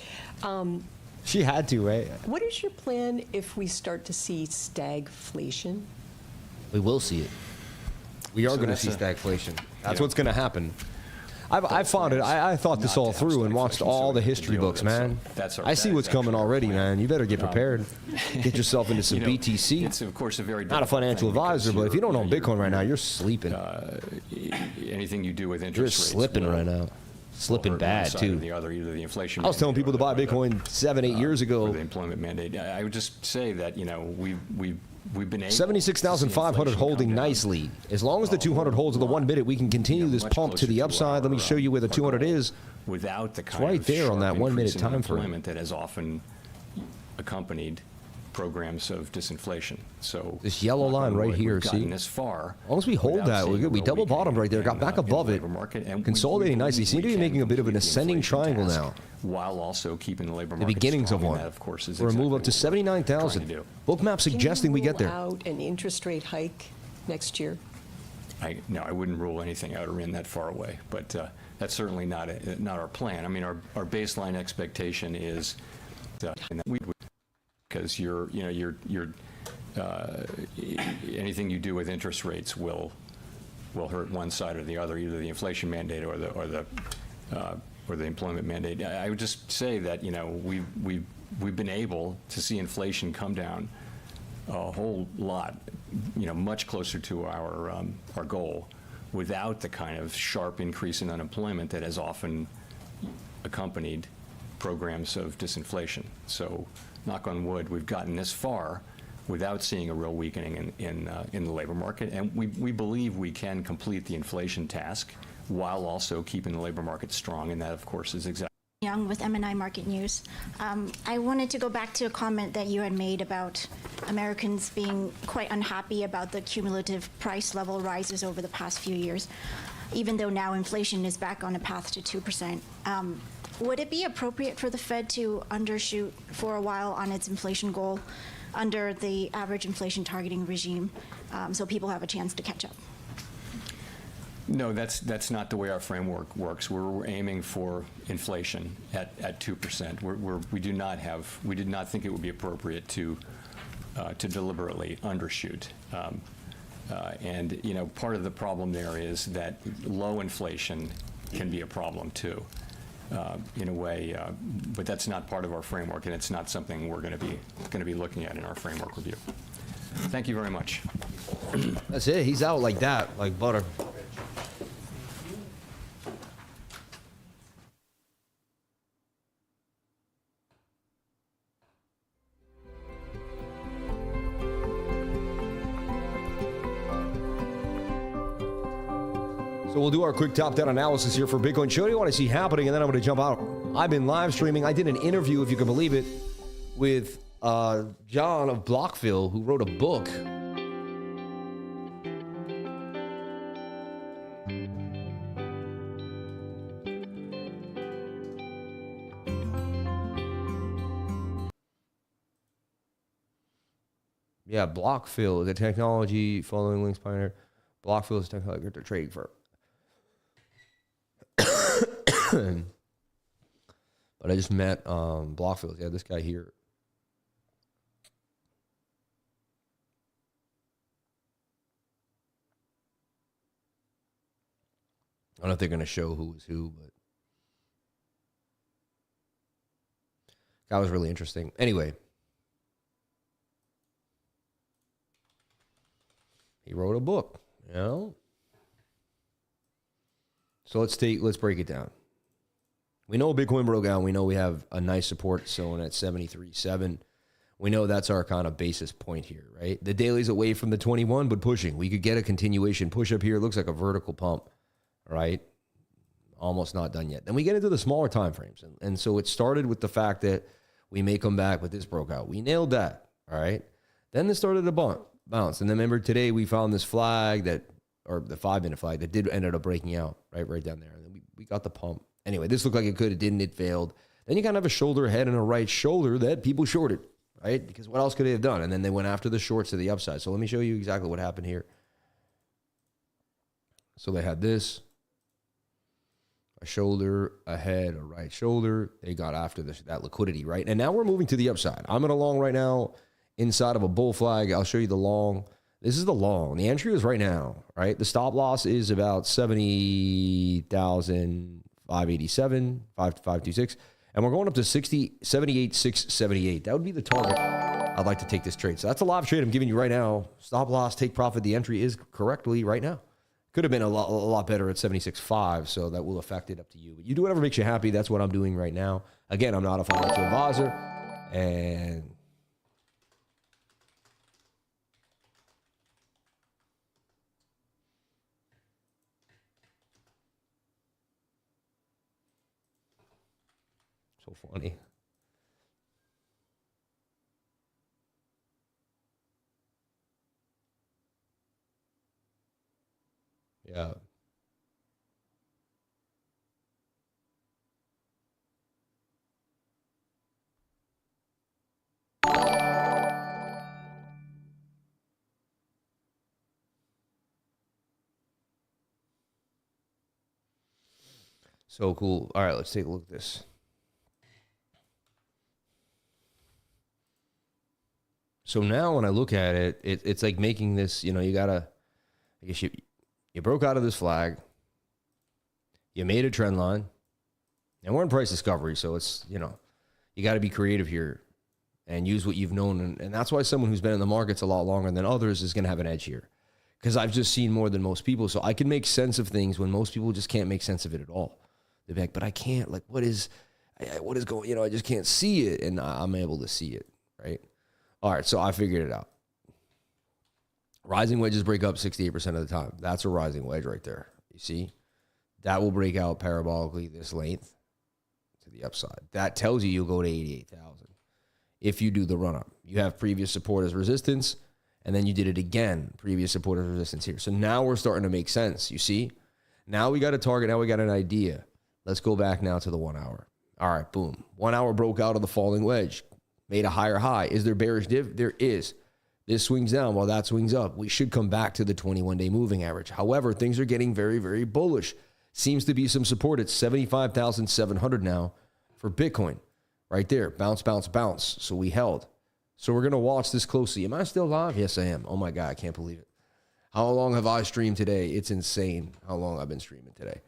She had to, right? What is your plan if we start to see stagflation? We will see it. We are going to see stagflation. That's what's going to happen. I found it. I thought this all through and watched all the history books, man. I see what's coming already, man. You better get prepared. Get yourself into some BTC. It's, of course, a very not a financial advisor, but if you don't own Bitcoin right now, you're sleeping. Anything you do with interest You're rates slipping right now. Slipping bad, too. Either the inflation I was telling people to buy Bitcoin 7-8 years ago. Or the employment mandate. I would just say that, we've been able 76,500 holding nicely. As long as the 200 holds in the 1 minute, we can continue this pump to the upside. Let me show you where the 200 is. Without the It's kind right of there on that sharp 1 minute increase in time frame. unemployment that has often accompanied programs of disinflation. So this yellow line right here, we've gotten see? this far. As long as we hold that, we're good. We double bottomed right there, got back above it, consolidating nicely. Seem to be making a bit of an ascending triangle now. While also keeping the labor The market beginnings of strong, one. and that, of course, is We're a move exactly up to what we're trying to 79,000. do. BOOKMAP suggesting we get there. Can you rule out an interest rate hike next year? No, I wouldn't rule anything out or in that far away, but that's certainly not our plan. I mean, our baseline expectation is because anything you do with interest rates will hurt one side or the other, either the inflation mandate or the employment mandate. I would just say that we've been able to see inflation come down a whole lot, much closer to our goal, without the kind of sharp increase in unemployment that has often accompanied programs of disinflation. So, knock on wood, we've gotten this far without seeing a real weakening in the labor market, and we believe we can complete the inflation task while also keeping the labor market strong, and that, of course, is exactly. Young with MNI Market News. I wanted to go back to a comment that you had made about Americans being quite unhappy about the cumulative price level rises over the past few years, even though now inflation is back on a path to 2%. Would it be appropriate for the Fed to undershoot for a while on its inflation goal under the average inflation targeting regime so people have a chance to catch up? No, that's not the way our framework works. We're aiming for inflation at 2%. We did not think it would be appropriate to deliberately undershoot. And part of the problem there is that low inflation can be a problem too. in a way, but that's not part of our framework, and it's not something we're going to be looking at in our framework review. Thank you very much. That's it. He's out like that, like butter. So we'll do our quick top-down analysis here for Bitcoin. Show you what I see happening, and then I'm going to jump out. I've been live streaming. I did an interview, if you can believe it, with John of Blockville, who wrote a book. Yeah, Blockville is a technology following links pioneer. Blockville is a technology trading firm. But I just met Blockfield. Yeah, this guy here. I don't know if they're going to show who was who, but that was really interesting. Anyway, he wrote a book, you know? So let's break it down. We know Bitcoin broke out. We know we have a nice support zone at 73.7. We know that's our kind of basis point here, right? The daily's away from the 21, but pushing. We could get a continuation push up here. It looks like a vertical pump, right? Almost not done yet. Then we get into the smaller time frames. And so it started with the fact that we may come back, but this broke out. We nailed that, all right? Then this started to bounce. And then remember today we found this flag that, or the 5-minute flag that did ended up breaking out right down there. And then we got the pump. Anyway, this looked like it could. It didn't. It failed. Then you kind of have a shoulder head and a right shoulder that people shorted, right? Because what else could they have done? And then they went after the shorts to the upside. So let me show you exactly what happened here. So they had this, a shoulder, a head, a right shoulder. They got after that liquidity, right? And now we're moving to the upside. I'm in a long right now inside of a bull flag. I'll show you the long. This is the long. The entry is right now, right? The stop loss is about 70,587, 526. And we're going up to 78,678. That would be the target I'd like to take this trade. So that's a live trade I'm giving you right now. Stop loss, take profit. The entry is correctly right now. Could have been a lot better at 76.5, so that will affect it, up to you. But you do whatever makes you happy. That's what I'm doing right now. Again, I'm not a financial advisor. And so funny. Yeah. So cool. All right, let's take a look at this. So now when I look at it, it's like making this, you know, you gotta, I guess you broke out of this flag, you made a trend line, and we're in price discovery, so it's, you know, you got to be creative here and use what you've known, and that's why someone who's been in the markets a lot longer than others is going to have an edge here, because I've just seen more than most people, so I can make sense of things when most people just can't make sense of it at all. They're like, but I can't, like, what is going, you know, I just can't see it, and I'm able to see it, right? All right, so I figured it out. Rising wedges break up 68% of the time. That's a rising wedge right there. You see? That will break out parabolically this length to the upside. That tells you you'll go to 88,000 if you do the run-up. You have previous support as resistance, and then you did it again, previous support as resistance here. So now we're starting to make sense, you see? Now we got a target. Now we got an idea. Let's go back now to the 1 hour. All right, boom. 1 hour broke out of the falling wedge, made a higher high. Is there bearish div? There is. This swings down while that swings up. We should come back to the 21-day moving average. However, things are getting very, very bullish. Seems to be some support at 75,700 now for Bitcoin. Right there. Bounce, bounce, bounce. So we held. So we're going to watch this closely. Am I still live? Yes, I am. Oh, my God. I can't believe it. How long have I streamed today? It's insane how long I've been streaming today.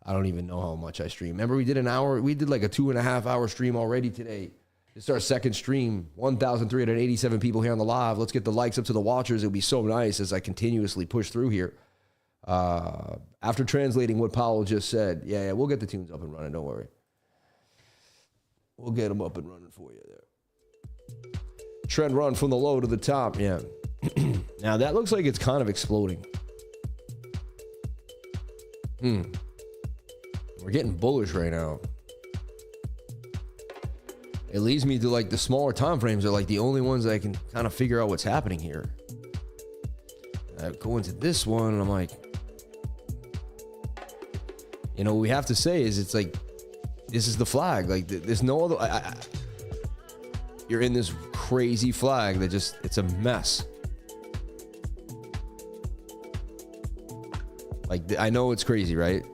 I don't even know how much I stream. Remember, we did an hour. We did like a 2.5 hour stream already today. This is our second stream. 1,387 people here on the live. Let's get the likes up to the watchers. It would be so nice as I continuously push through here. After translating what Powell just said, yeah, we'll get the tunes up and running. Don't worry. We'll get them up and running for you there. Trend run from the low to the top. Yeah. Now that looks like it's kind of exploding. We're getting bullish right now. It leads me to like the smaller time frames are like the only ones that I can kind of figure out what's happening here. I go into this one and I'm like, you know, what we have to say is it's like, this is the flag. Like there's no other, you're in this crazy flag that just, it's a mess. Like, I know it's crazy, right?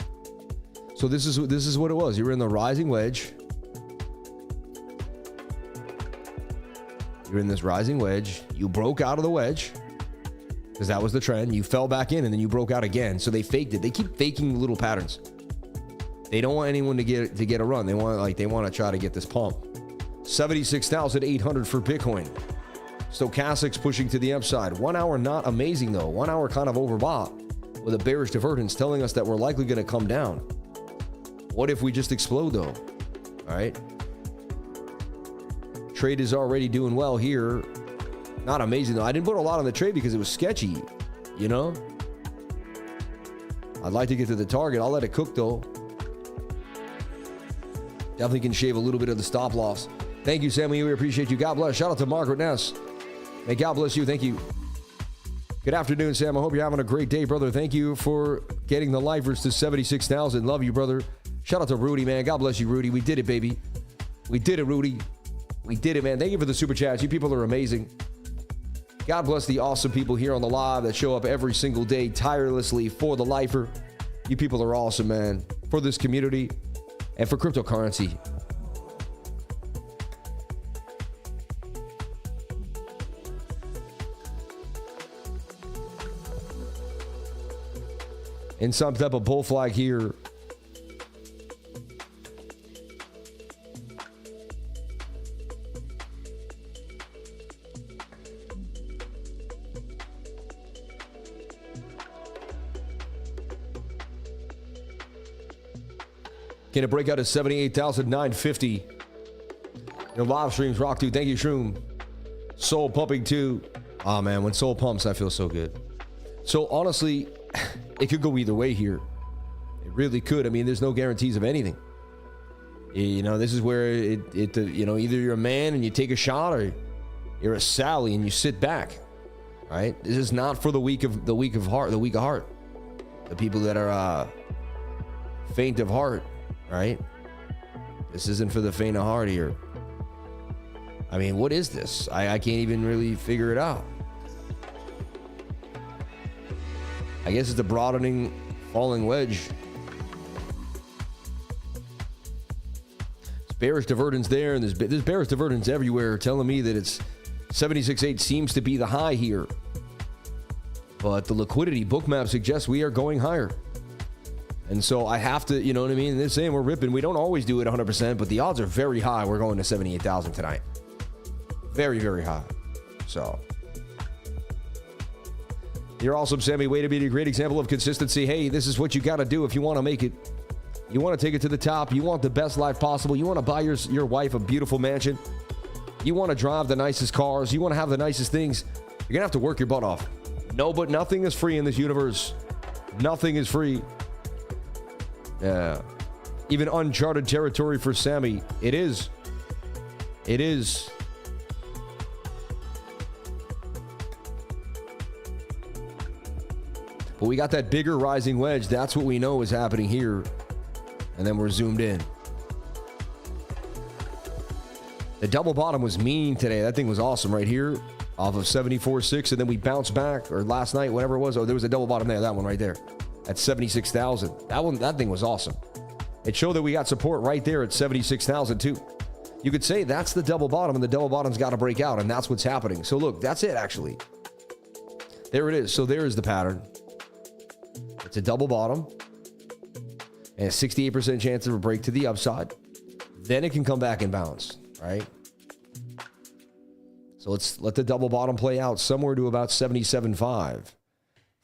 So this is what it was. You were in the rising wedge. You're in this rising wedge. You broke out of the wedge because that was the trend. You fell back in and then you broke out again. So they faked it. They keep faking little patterns. They don't want anyone to get a run. They want to try to get this pump. 76,800 for Bitcoin. Stochastics pushing to the upside. 1 hour not amazing though. 1 hour kind of overbought with a bearish divergence telling us that we're likely going to come down. What if we just explode though? All right. Trade is already doing well here. Not amazing though. I didn't put a lot on the trade because it was sketchy, you know? I'd like to get to the target. I'll let it cook though. Definitely can shave a little bit of the stop loss. Thank you, Sammy. We appreciate you. God bless. Shout out to Margaret Ness. May God bless you. Thank you. Good afternoon, Sam. I hope you're having a great day, brother. Thank you for getting the lifers to 76,000. Love you, brother. Shout out to Rudy, man. God bless you, Rudy. We did it, baby. We did it, Rudy. We did it, man. Thank you for the super chats. You people are amazing. God bless the awesome people here on the live that show up every single day tirelessly for the lifer. You people are awesome, man. For this community and for cryptocurrency. In some type of bull flag here. Can it break out at 78,950? Your live streams rock too. Thank you, Shroom. Soul pumping too. Oh man, when soul pumps, I feel so good. So honestly, it could go either way here. It really could. I mean, there's no guarantees of anything. You know, this is where you know, either you're a man and you take a shot, or you're a Sally and you sit back. Right? This is not for the weak of heart. The people that are faint of heart. Right? This isn't for the faint of heart here. I mean, what is this? I can't even really figure it out. I guess it's a broadening falling wedge. There's bearish divergence there, and there's bearish divergence everywhere, telling me that it's 76.8 seems to be the high here. But the liquidity BOOKMAP suggests we are going higher. And so I have to, you know what I mean? They're saying we're ripping. We don't always do it 100%, but the odds are very high. We're going to 78,000 tonight. Very, very high. So you're awesome, Sammy. Way to be a great example of consistency. Hey, this is what you got to do if you want to make it. You want to take it to the top. You want the best life possible. You want to buy your wife a beautiful mansion. You want to drive the nicest cars. You want to have the nicest things. You're going to have to work your butt off. No, but nothing is free in this universe. Nothing is free. Yeah. Even uncharted territory for Sammy. It is. It is. But we got that bigger rising wedge. That's what we know is happening here. And then we're zoomed in. The double bottom was mean today. That thing was awesome right here off of 74.6. And then we bounced back, or last night, whatever it was. Oh, there was a double bottom there. That one right there. At 76,000. That thing was awesome. It showed that we got support right there at 76,000 too. You could say that's the double bottom, and the double bottom's got to break out, and that's what's happening. So look, that's it actually. There it is. So there is the pattern. It's a double bottom. and a 68% chance of a break to the upside. Then it can come back and bounce, right? So let's let the double bottom play out somewhere to about 77.5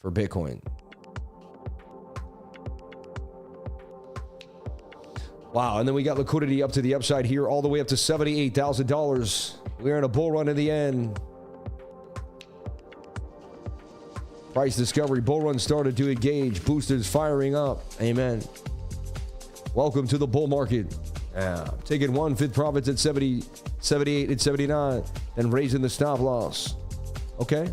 for Bitcoin. Wow, and then we got liquidity up to the upside here, all the way up to $78,000. We're in a bull run in the end. Price discovery, bull run started to engage. Boosters firing up. Amen. Welcome to the bull market. Yeah, taking 1/5 profits at 70, 78, and 79, and raising the stop loss. Okay.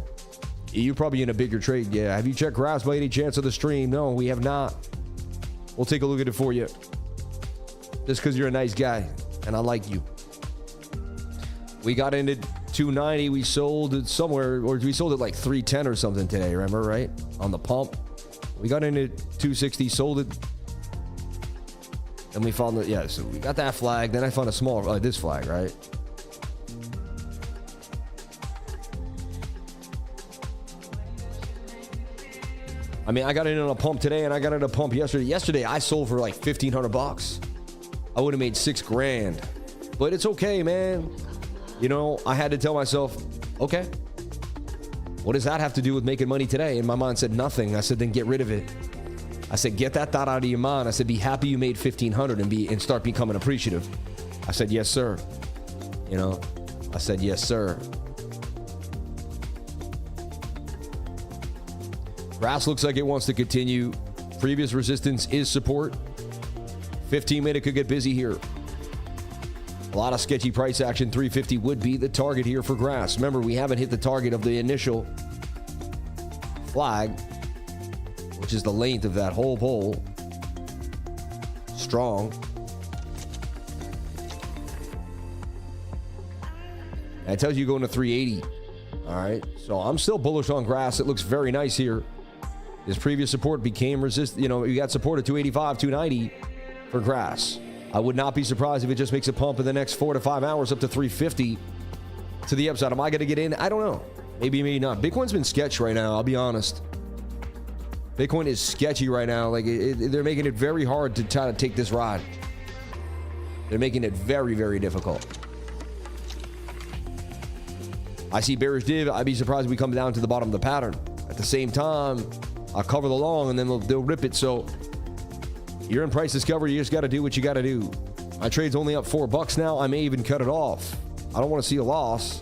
You're probably in a bigger trade. Yeah. Have you checked graphs by any chance of the stream? No, we have not. We'll take a look at it for you. Just because you're a nice guy and I like you. We got into 290. We sold it somewhere, or we sold it like 310 or something today. Remember, right? On the pump. We got into 260, sold it. And we found that, yeah, so we got that flag. Then I found a small, this flag, right? I mean, I got in on a pump today and I got in a pump yesterday. Yesterday, I sold for like $1,500. I would have made $6,000. But it's okay, man. You know, I had to tell myself, okay, what does that have to do with making money today? And my mind said nothing. I said, then get rid of it. I said, get that thought out of your mind. I said, be happy you made $1,500 and start becoming appreciative. I said, yes, sir. You know, I said, yes, sir. Grass looks like it wants to continue. Previous resistance is support. 15-minute could get busy here. A lot of sketchy price action. 350 would be the target here for grass. Remember, we haven't hit the target of the initial flag, which is the length of that whole pole. Strong. That tells you going to 380. All right. So I'm still bullish on grass. It looks very nice here. This previous support became resist. You know, you got support at 285, 290 for grass. I would not be surprised if it just makes a pump in the next 4 to 5 hours up to 350 to the upside. Am I going to get in? I don't know. Maybe, maybe not. Bitcoin's been sketch right now. I'll be honest. Bitcoin is sketchy right now. Like they're making it very hard to try to take this ride. They're making it very, very difficult. I see bearish div. I'd be surprised if we come down to the bottom of the pattern. At the same time, I'll cover the long and then they'll rip it. So you're in price discovery. You just got to do what you got to do. My trade's only up $4 now. I may even cut it off. I don't want to see a loss.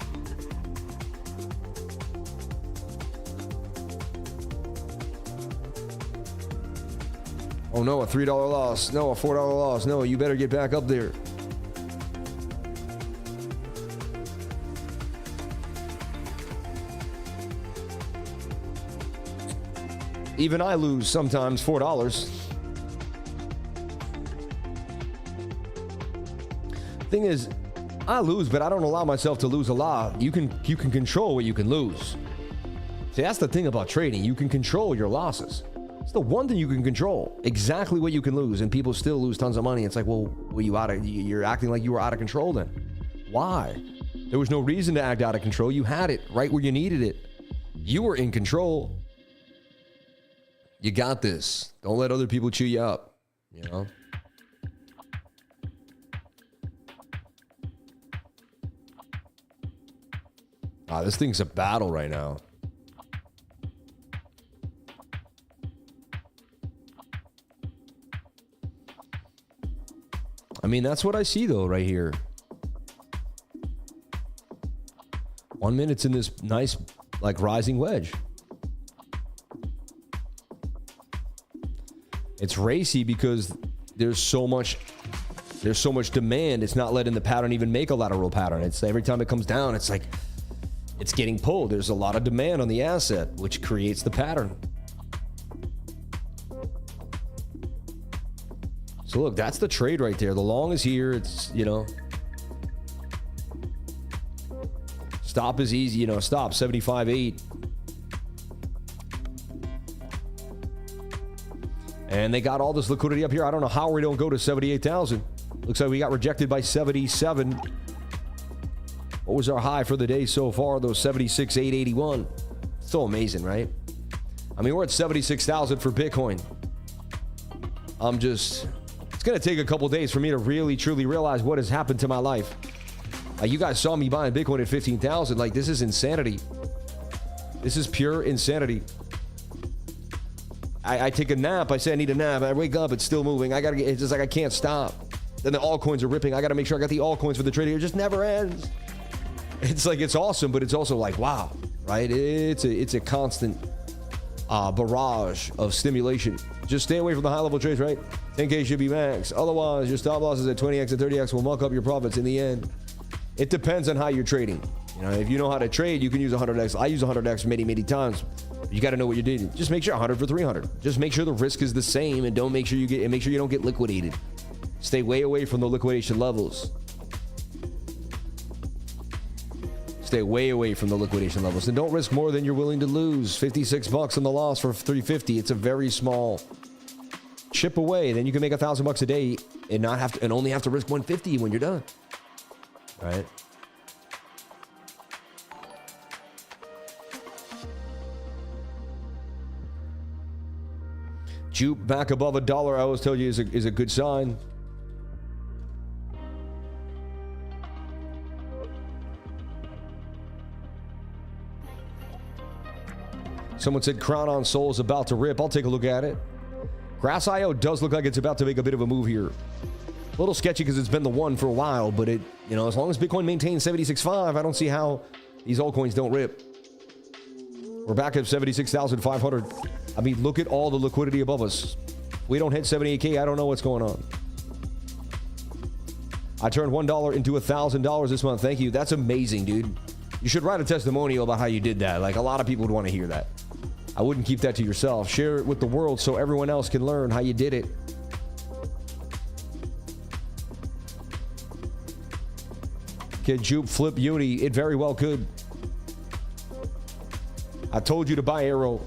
Oh no, a $3 loss. No, a $4 loss. No, you better get back up there. Even I lose sometimes $4. Thing is, I lose, but I don't allow myself to lose a lot. You can control what you can lose. See, that's the thing about trading. You can control your losses. It's the one thing you can control. Exactly what you can lose, and people still lose tons of money. It's like, well, you're acting like you were out of control then. Why? There was no reason to act out of control. You had it right where you needed it. You were in control. You got this. Don't let other people chew you up, you know? This thing's a battle right now. I mean, that's what I see, though, right here. 1 minute's in this nice, like, rising wedge. It's racy because there's so much demand. It's not letting the pattern even make a lateral pattern. It's every time it comes down, it's like it's getting pulled. There's a lot of demand on the asset, which creates the pattern. So look, that's the trade right there. The long is here. It's, you know, stop is easy. You know, stop 75.8. And they got all this liquidity up here. I don't know how we don't go to 78,000. Looks like we got rejected by 77. What was our high for the day so far? Those 76,881. So amazing, right? I mean, we're at 76,000 for Bitcoin. it's going to take a couple days for me to really, truly realize what has happened to my life. You guys saw me buying Bitcoin at 15,000. Like, this is insanity. This is pure insanity. I take a nap. I say I need a nap. I wake up. It's still moving. It's just like I can't stop. Then the altcoins are ripping. I got to make sure I got the altcoins for the trade. It just never ends. It's like, it's awesome, but it's also like, wow, right? It's a constant barrage of stimulation. Just stay away from the high-level trades, right? 10K should be max. Otherwise, your stop losses at 20x and 30x will muck up your profits in the end. It depends on how you're trading. You know, if you know how to trade, you can use 100x. I use 100x many, many times. You got to know what you're doing. Just make sure 100 for 300. Just make sure the risk is the same, and make sure you don't get liquidated. Stay way away from the liquidation levels. Stay way away from the liquidation levels, and don't risk more than you're willing to lose. 56 bucks on the loss for 350. It's a very small chip away. Then you can make $1,000 a day and only have to risk 150 when you're done. Right? Jupe back above $1, I always tell you, is a good sign. Someone said Crown on Soul is about to rip. I'll take a look at it. Grass.io does look like it's about to make a bit of a move here. A little sketchy because it's been the one for a while, but as long as Bitcoin maintains 76.5, I don't see how these altcoins don't rip. We're back at 76,500. I mean, look at all the liquidity above us. We don't hit 78K. I don't know what's going on. I turned $1 into $1,000 this month. Thank you. That's amazing, dude. You should write a testimonial about how you did that. Like, a lot of people would want to hear that. I wouldn't keep that to yourself. Share it with the world so everyone else can learn how you did it. Can Jupe flip Uni? It very well could. I told you to buy AERO.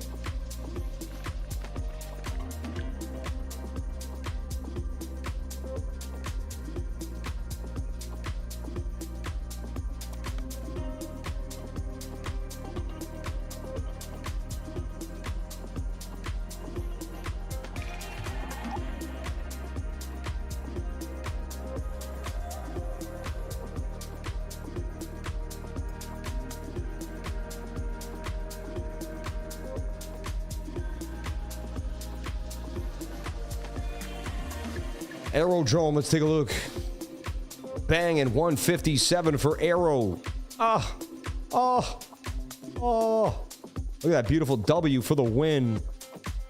Aerodrome, let's take a look. Bang, and 157 for AERO. Look at that beautiful W for the win.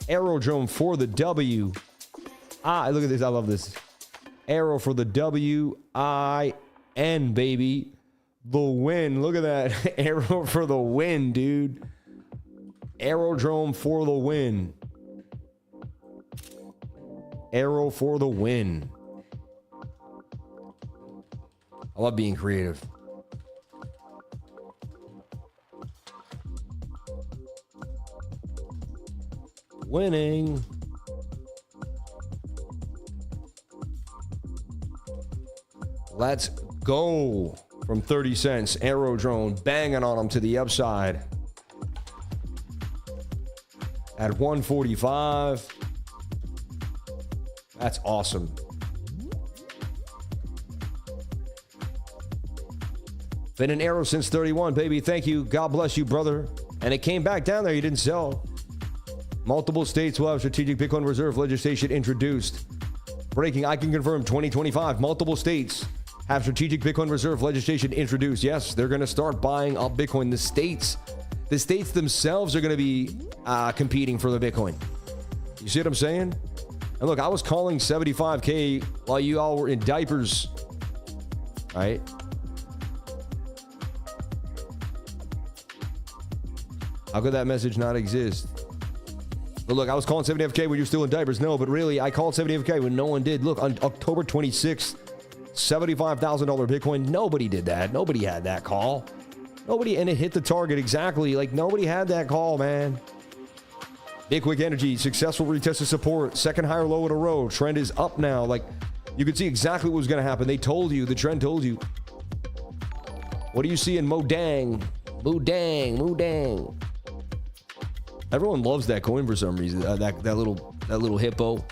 Aerodrome for the W. Look at this. I love this. AERO for the W-I-N, baby. The win. Look at that. AERO for the win, dude. Aerodrome for the win. AERO for the win. I love being creative. Winning. Let's go. From 30 cents. Aerodrome banging on them to the upside. At 145. That's awesome. Been an AERO since 31, baby. Thank you. God bless you, brother. And it came back down there. You didn't sell. Multiple states will have strategic Bitcoin reserve legislation introduced. Breaking, I can confirm 2025. Multiple states have strategic Bitcoin reserve legislation introduced. Yes, they're going to start buying up Bitcoin. The states themselves are going to be competing for the Bitcoin. You see what I'm saying? And look, I was calling 75K while you all were in diapers, right? How could that message not exist? But look, I was calling 75K when you're still in diapers. No, but really, I called 75K when no one did. Look, on October 26th, $75,000 Bitcoin. Nobody did that. Nobody had that call. Nobody, and it hit the target exactly. Like, nobody had that call, man. Bitquick Energy, successful retested support. Second higher low in a row. Trend is up now. Like, you could see exactly what was going to happen. They told you. The trend told you. What do you see in MOODENG? MOODENG. Everyone loves that coin for some reason. That little hippo.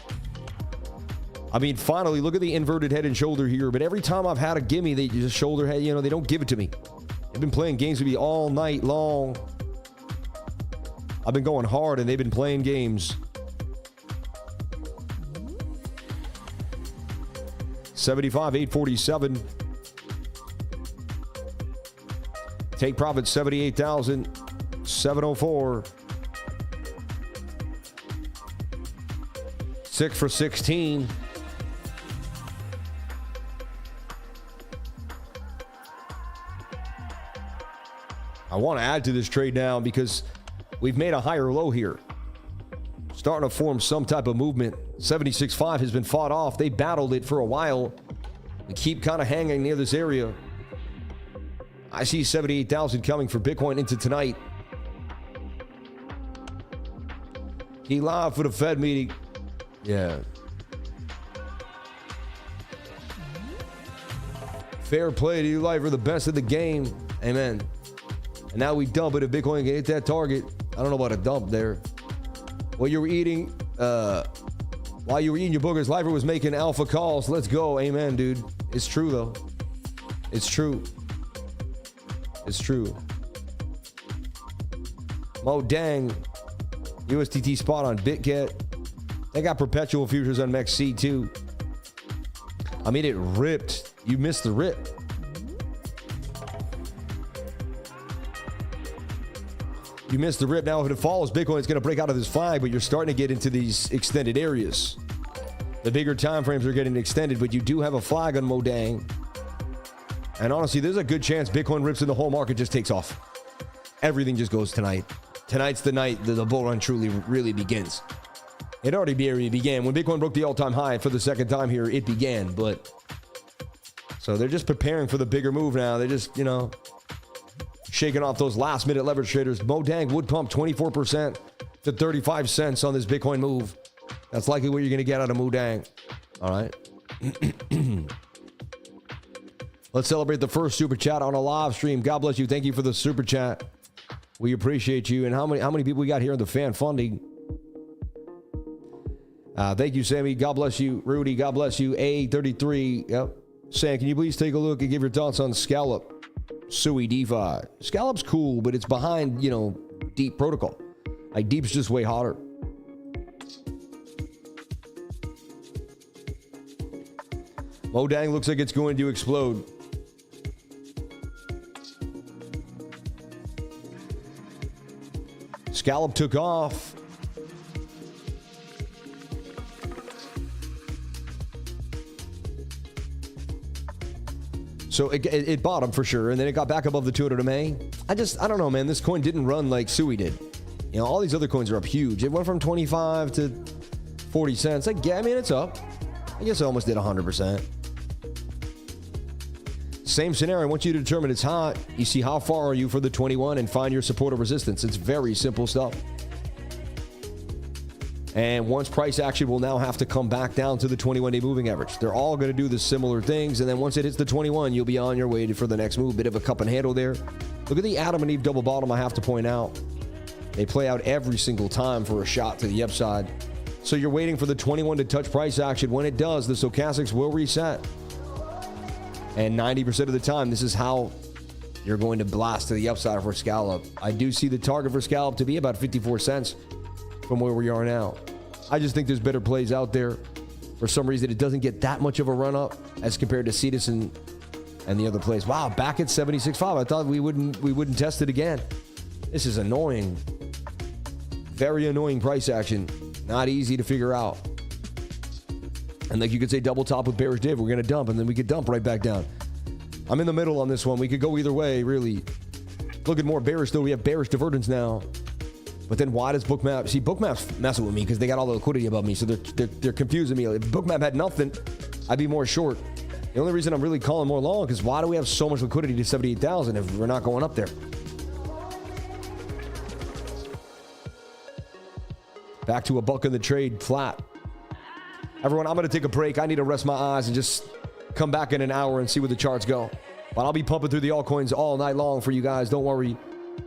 I mean, finally, look at the inverted head and shoulder here. But every time I've had a gimme, they just shoulder head, they don't give it to me. They've been playing games with me all night long. I've been going hard, and they've been playing games. 75, 847. Take profit, 78,704. 6 for 16. I want to add to this trade now because we've made a higher low here. Starting to form some type of movement. 76.5 has been fought off. They battled it for a while. They keep kind of hanging near this area. I see 78,000 coming for Bitcoin into tonight. He live for the Fed meeting. Yeah. Fair play to you, life for the best of the game. Amen. And now we dump it if Bitcoin can hit that target. I don't know about a dump there. While you were eating your boogers, Lifer was making alpha calls. Let's go. Amen, dude. It's true, though. It's true. It's true. MOODENG. USDT spot on BitGet. They got perpetual futures on MEXC, too. I mean, it ripped. You missed the rip. You missed the rip. Now, if it follows Bitcoin, it's going to break out of this flag, but you're starting to get into these extended areas. The bigger time frames are getting extended, but you do have a flag on MOODENG. And honestly, there's a good chance Bitcoin rips and the whole market just takes off. Everything just goes tonight. Tonight's the night that the bull run truly really begins. It already began. When Bitcoin broke the all-time high for the second time here, it began. But so they're just preparing for the bigger move now. They're just, shaking off those last-minute leverage traders. MOODENG would pump 24% to 35 cents on this Bitcoin move. That's likely what you're going to get out of MOODENG. All right. Let's celebrate the first super chat on a live stream. God bless you. Thank you for the super chat. We appreciate you. And how many people we got here in the fan funding? Thank you, Sammy. God bless you. Rudy, God bless you. A33. Yep. Sam, can you please take a look and give your thoughts on Scallop? SUI DeFi. Scallop's cool, but it's behind, Deep protocol. Like, Deep's just way hotter. MOODENG looks like it's going to explode. Scallop took off. So it bottomed for sure, and then it got back above the 200 MA. I don't know, man. This coin didn't run like SUI did. All these other coins are up huge. It went from 25 to 40 cents. It's up. I guess I almost did 100%. Same scenario. Once you determine it's hot, you see how far are you for the 21 and find your support or resistance. It's very simple stuff. And once price action will now have to come back down to the 21-day moving average. They're all going to do the similar things. And then once it hits the 21, you'll be on your way for the next move. Bit of a cup and handle there. Look at the Adam and Eve double bottom, I have to point out. They play out every single time for a shot to the upside. So you're waiting for the 21 to touch price action. When it does, the stochastics will reset. And 90% of the time, this is how you're going to blast to the upside for Scallop. I do see the target for Scallop to be about 54 cents from where we are now. I just think there's better plays out there. For some reason, it doesn't get that much of a run up as compared to Cetus and the other plays. Wow, back at 76.5. I thought we wouldn't test it again. This is annoying. Very annoying price action. Not easy to figure out. And like you could say double top with bearish div. We're going to dump, and then we could dump right back down. I'm in the middle on this one. We could go either way, really. Looking more bearish, though. We have bearish divergence now. But then why does BOOKMAP... See, BOOKMAP's messing with me because they got all the liquidity above me, so they're confusing me. If BOOKMAP had nothing, I'd be more short. The only reason I'm really calling more long is why do we have so much liquidity to 78,000 if we're not going up there? Back to a buck in the trade, flat. Everyone, I'm going to take a break. I need to rest my eyes and just come back in an hour and see where the charts go. But I'll be pumping through the altcoins all night long for you guys. Don't worry.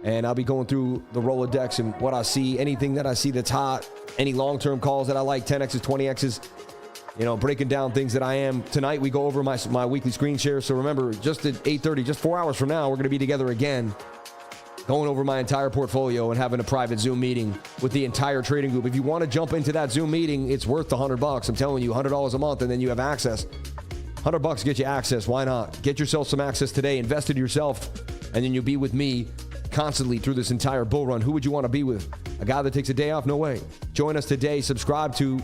And I'll be going through the Rolodex and what I see. Anything that I see that's hot. Any long-term calls that I like, 10Xs, 20Xs. breaking down things that I am. Tonight, we go over my weekly screen share. So remember, just at 8:30, just 4 hours from now, we're going to be together again, going over my entire portfolio and having a private Zoom meeting with the entire trading group. If you want to jump into that Zoom meeting, it's worth the $100. I'm telling you, $100 a month, and then you have access. $100 get you access. Why not? Get yourself some access today. Invest in yourself, and then you'll be with me constantly through this entire bull run. Who would you want to be with? A guy that takes a day off? No way. Join us today. Subscribe to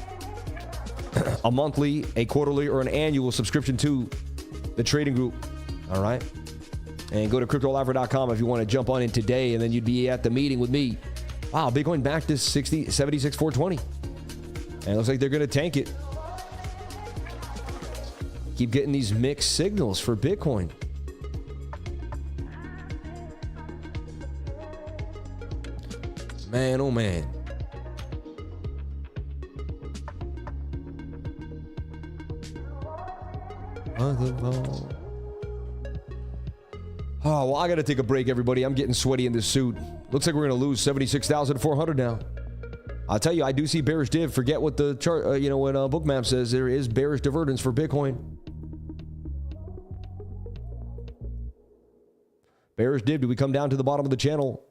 a monthly, a quarterly, or an annual subscription to the trading group. All right? And go to cryptolifer.com if you want to jump on in today, and then you'd be at the meeting with me. Wow, Bitcoin back to 76,420. And it looks like they're going to tank it. Keep getting these mixed signals for Bitcoin. Man, oh man. Oh, well, I got to take a break, everybody. I'm getting sweaty in this suit. Looks like we're going to lose 76,400 now. I'll tell you, I do see bearish div. Forget what the chart, when BOOKMAP says there is bearish divergence for Bitcoin. Bearish div. Do we come down to the bottom of the channel?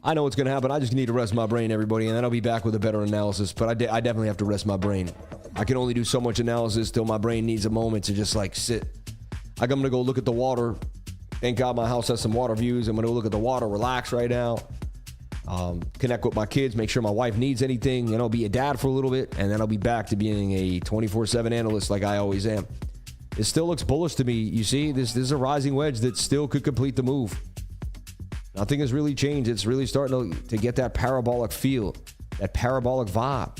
I know what's going to happen. I just need to rest my brain, everybody, and then I'll be back with a better analysis. But I definitely have to rest my brain. I can only do so much analysis till my brain needs a moment to just sit. I'm going to go look at the water. Thank God my house has some water views. I'm going to look at the water, relax right now, connect with my kids, make sure my wife needs anything, be a dad for a little bit, and then I'll be back to being a 24/7 analyst like I always am. It still looks bullish to me. You see, this is a rising wedge that still could complete the move. Nothing has really changed. It's really starting to get that parabolic feel, that parabolic vibe.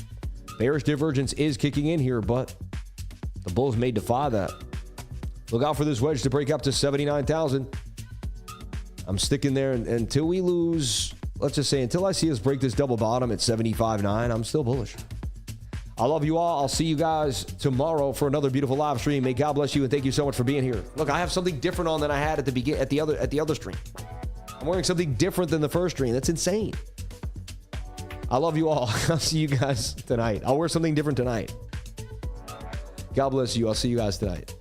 Bearish divergence is kicking in here, but the bulls may defy that. Look out for this wedge to break up to 79,000. I'm sticking there until we lose, let's just say, until I see us break this double bottom at 75.9, I'm still bullish. I love you all. I'll see you guys tomorrow for another beautiful live stream. May God bless you, and thank you so much for being here. Look, I have something different on than I had at the other stream. I'm wearing something different than the first stream. That's insane. I love you all. I'll see you guys tonight. I'll wear something different tonight. God bless you. I'll see you guys tonight.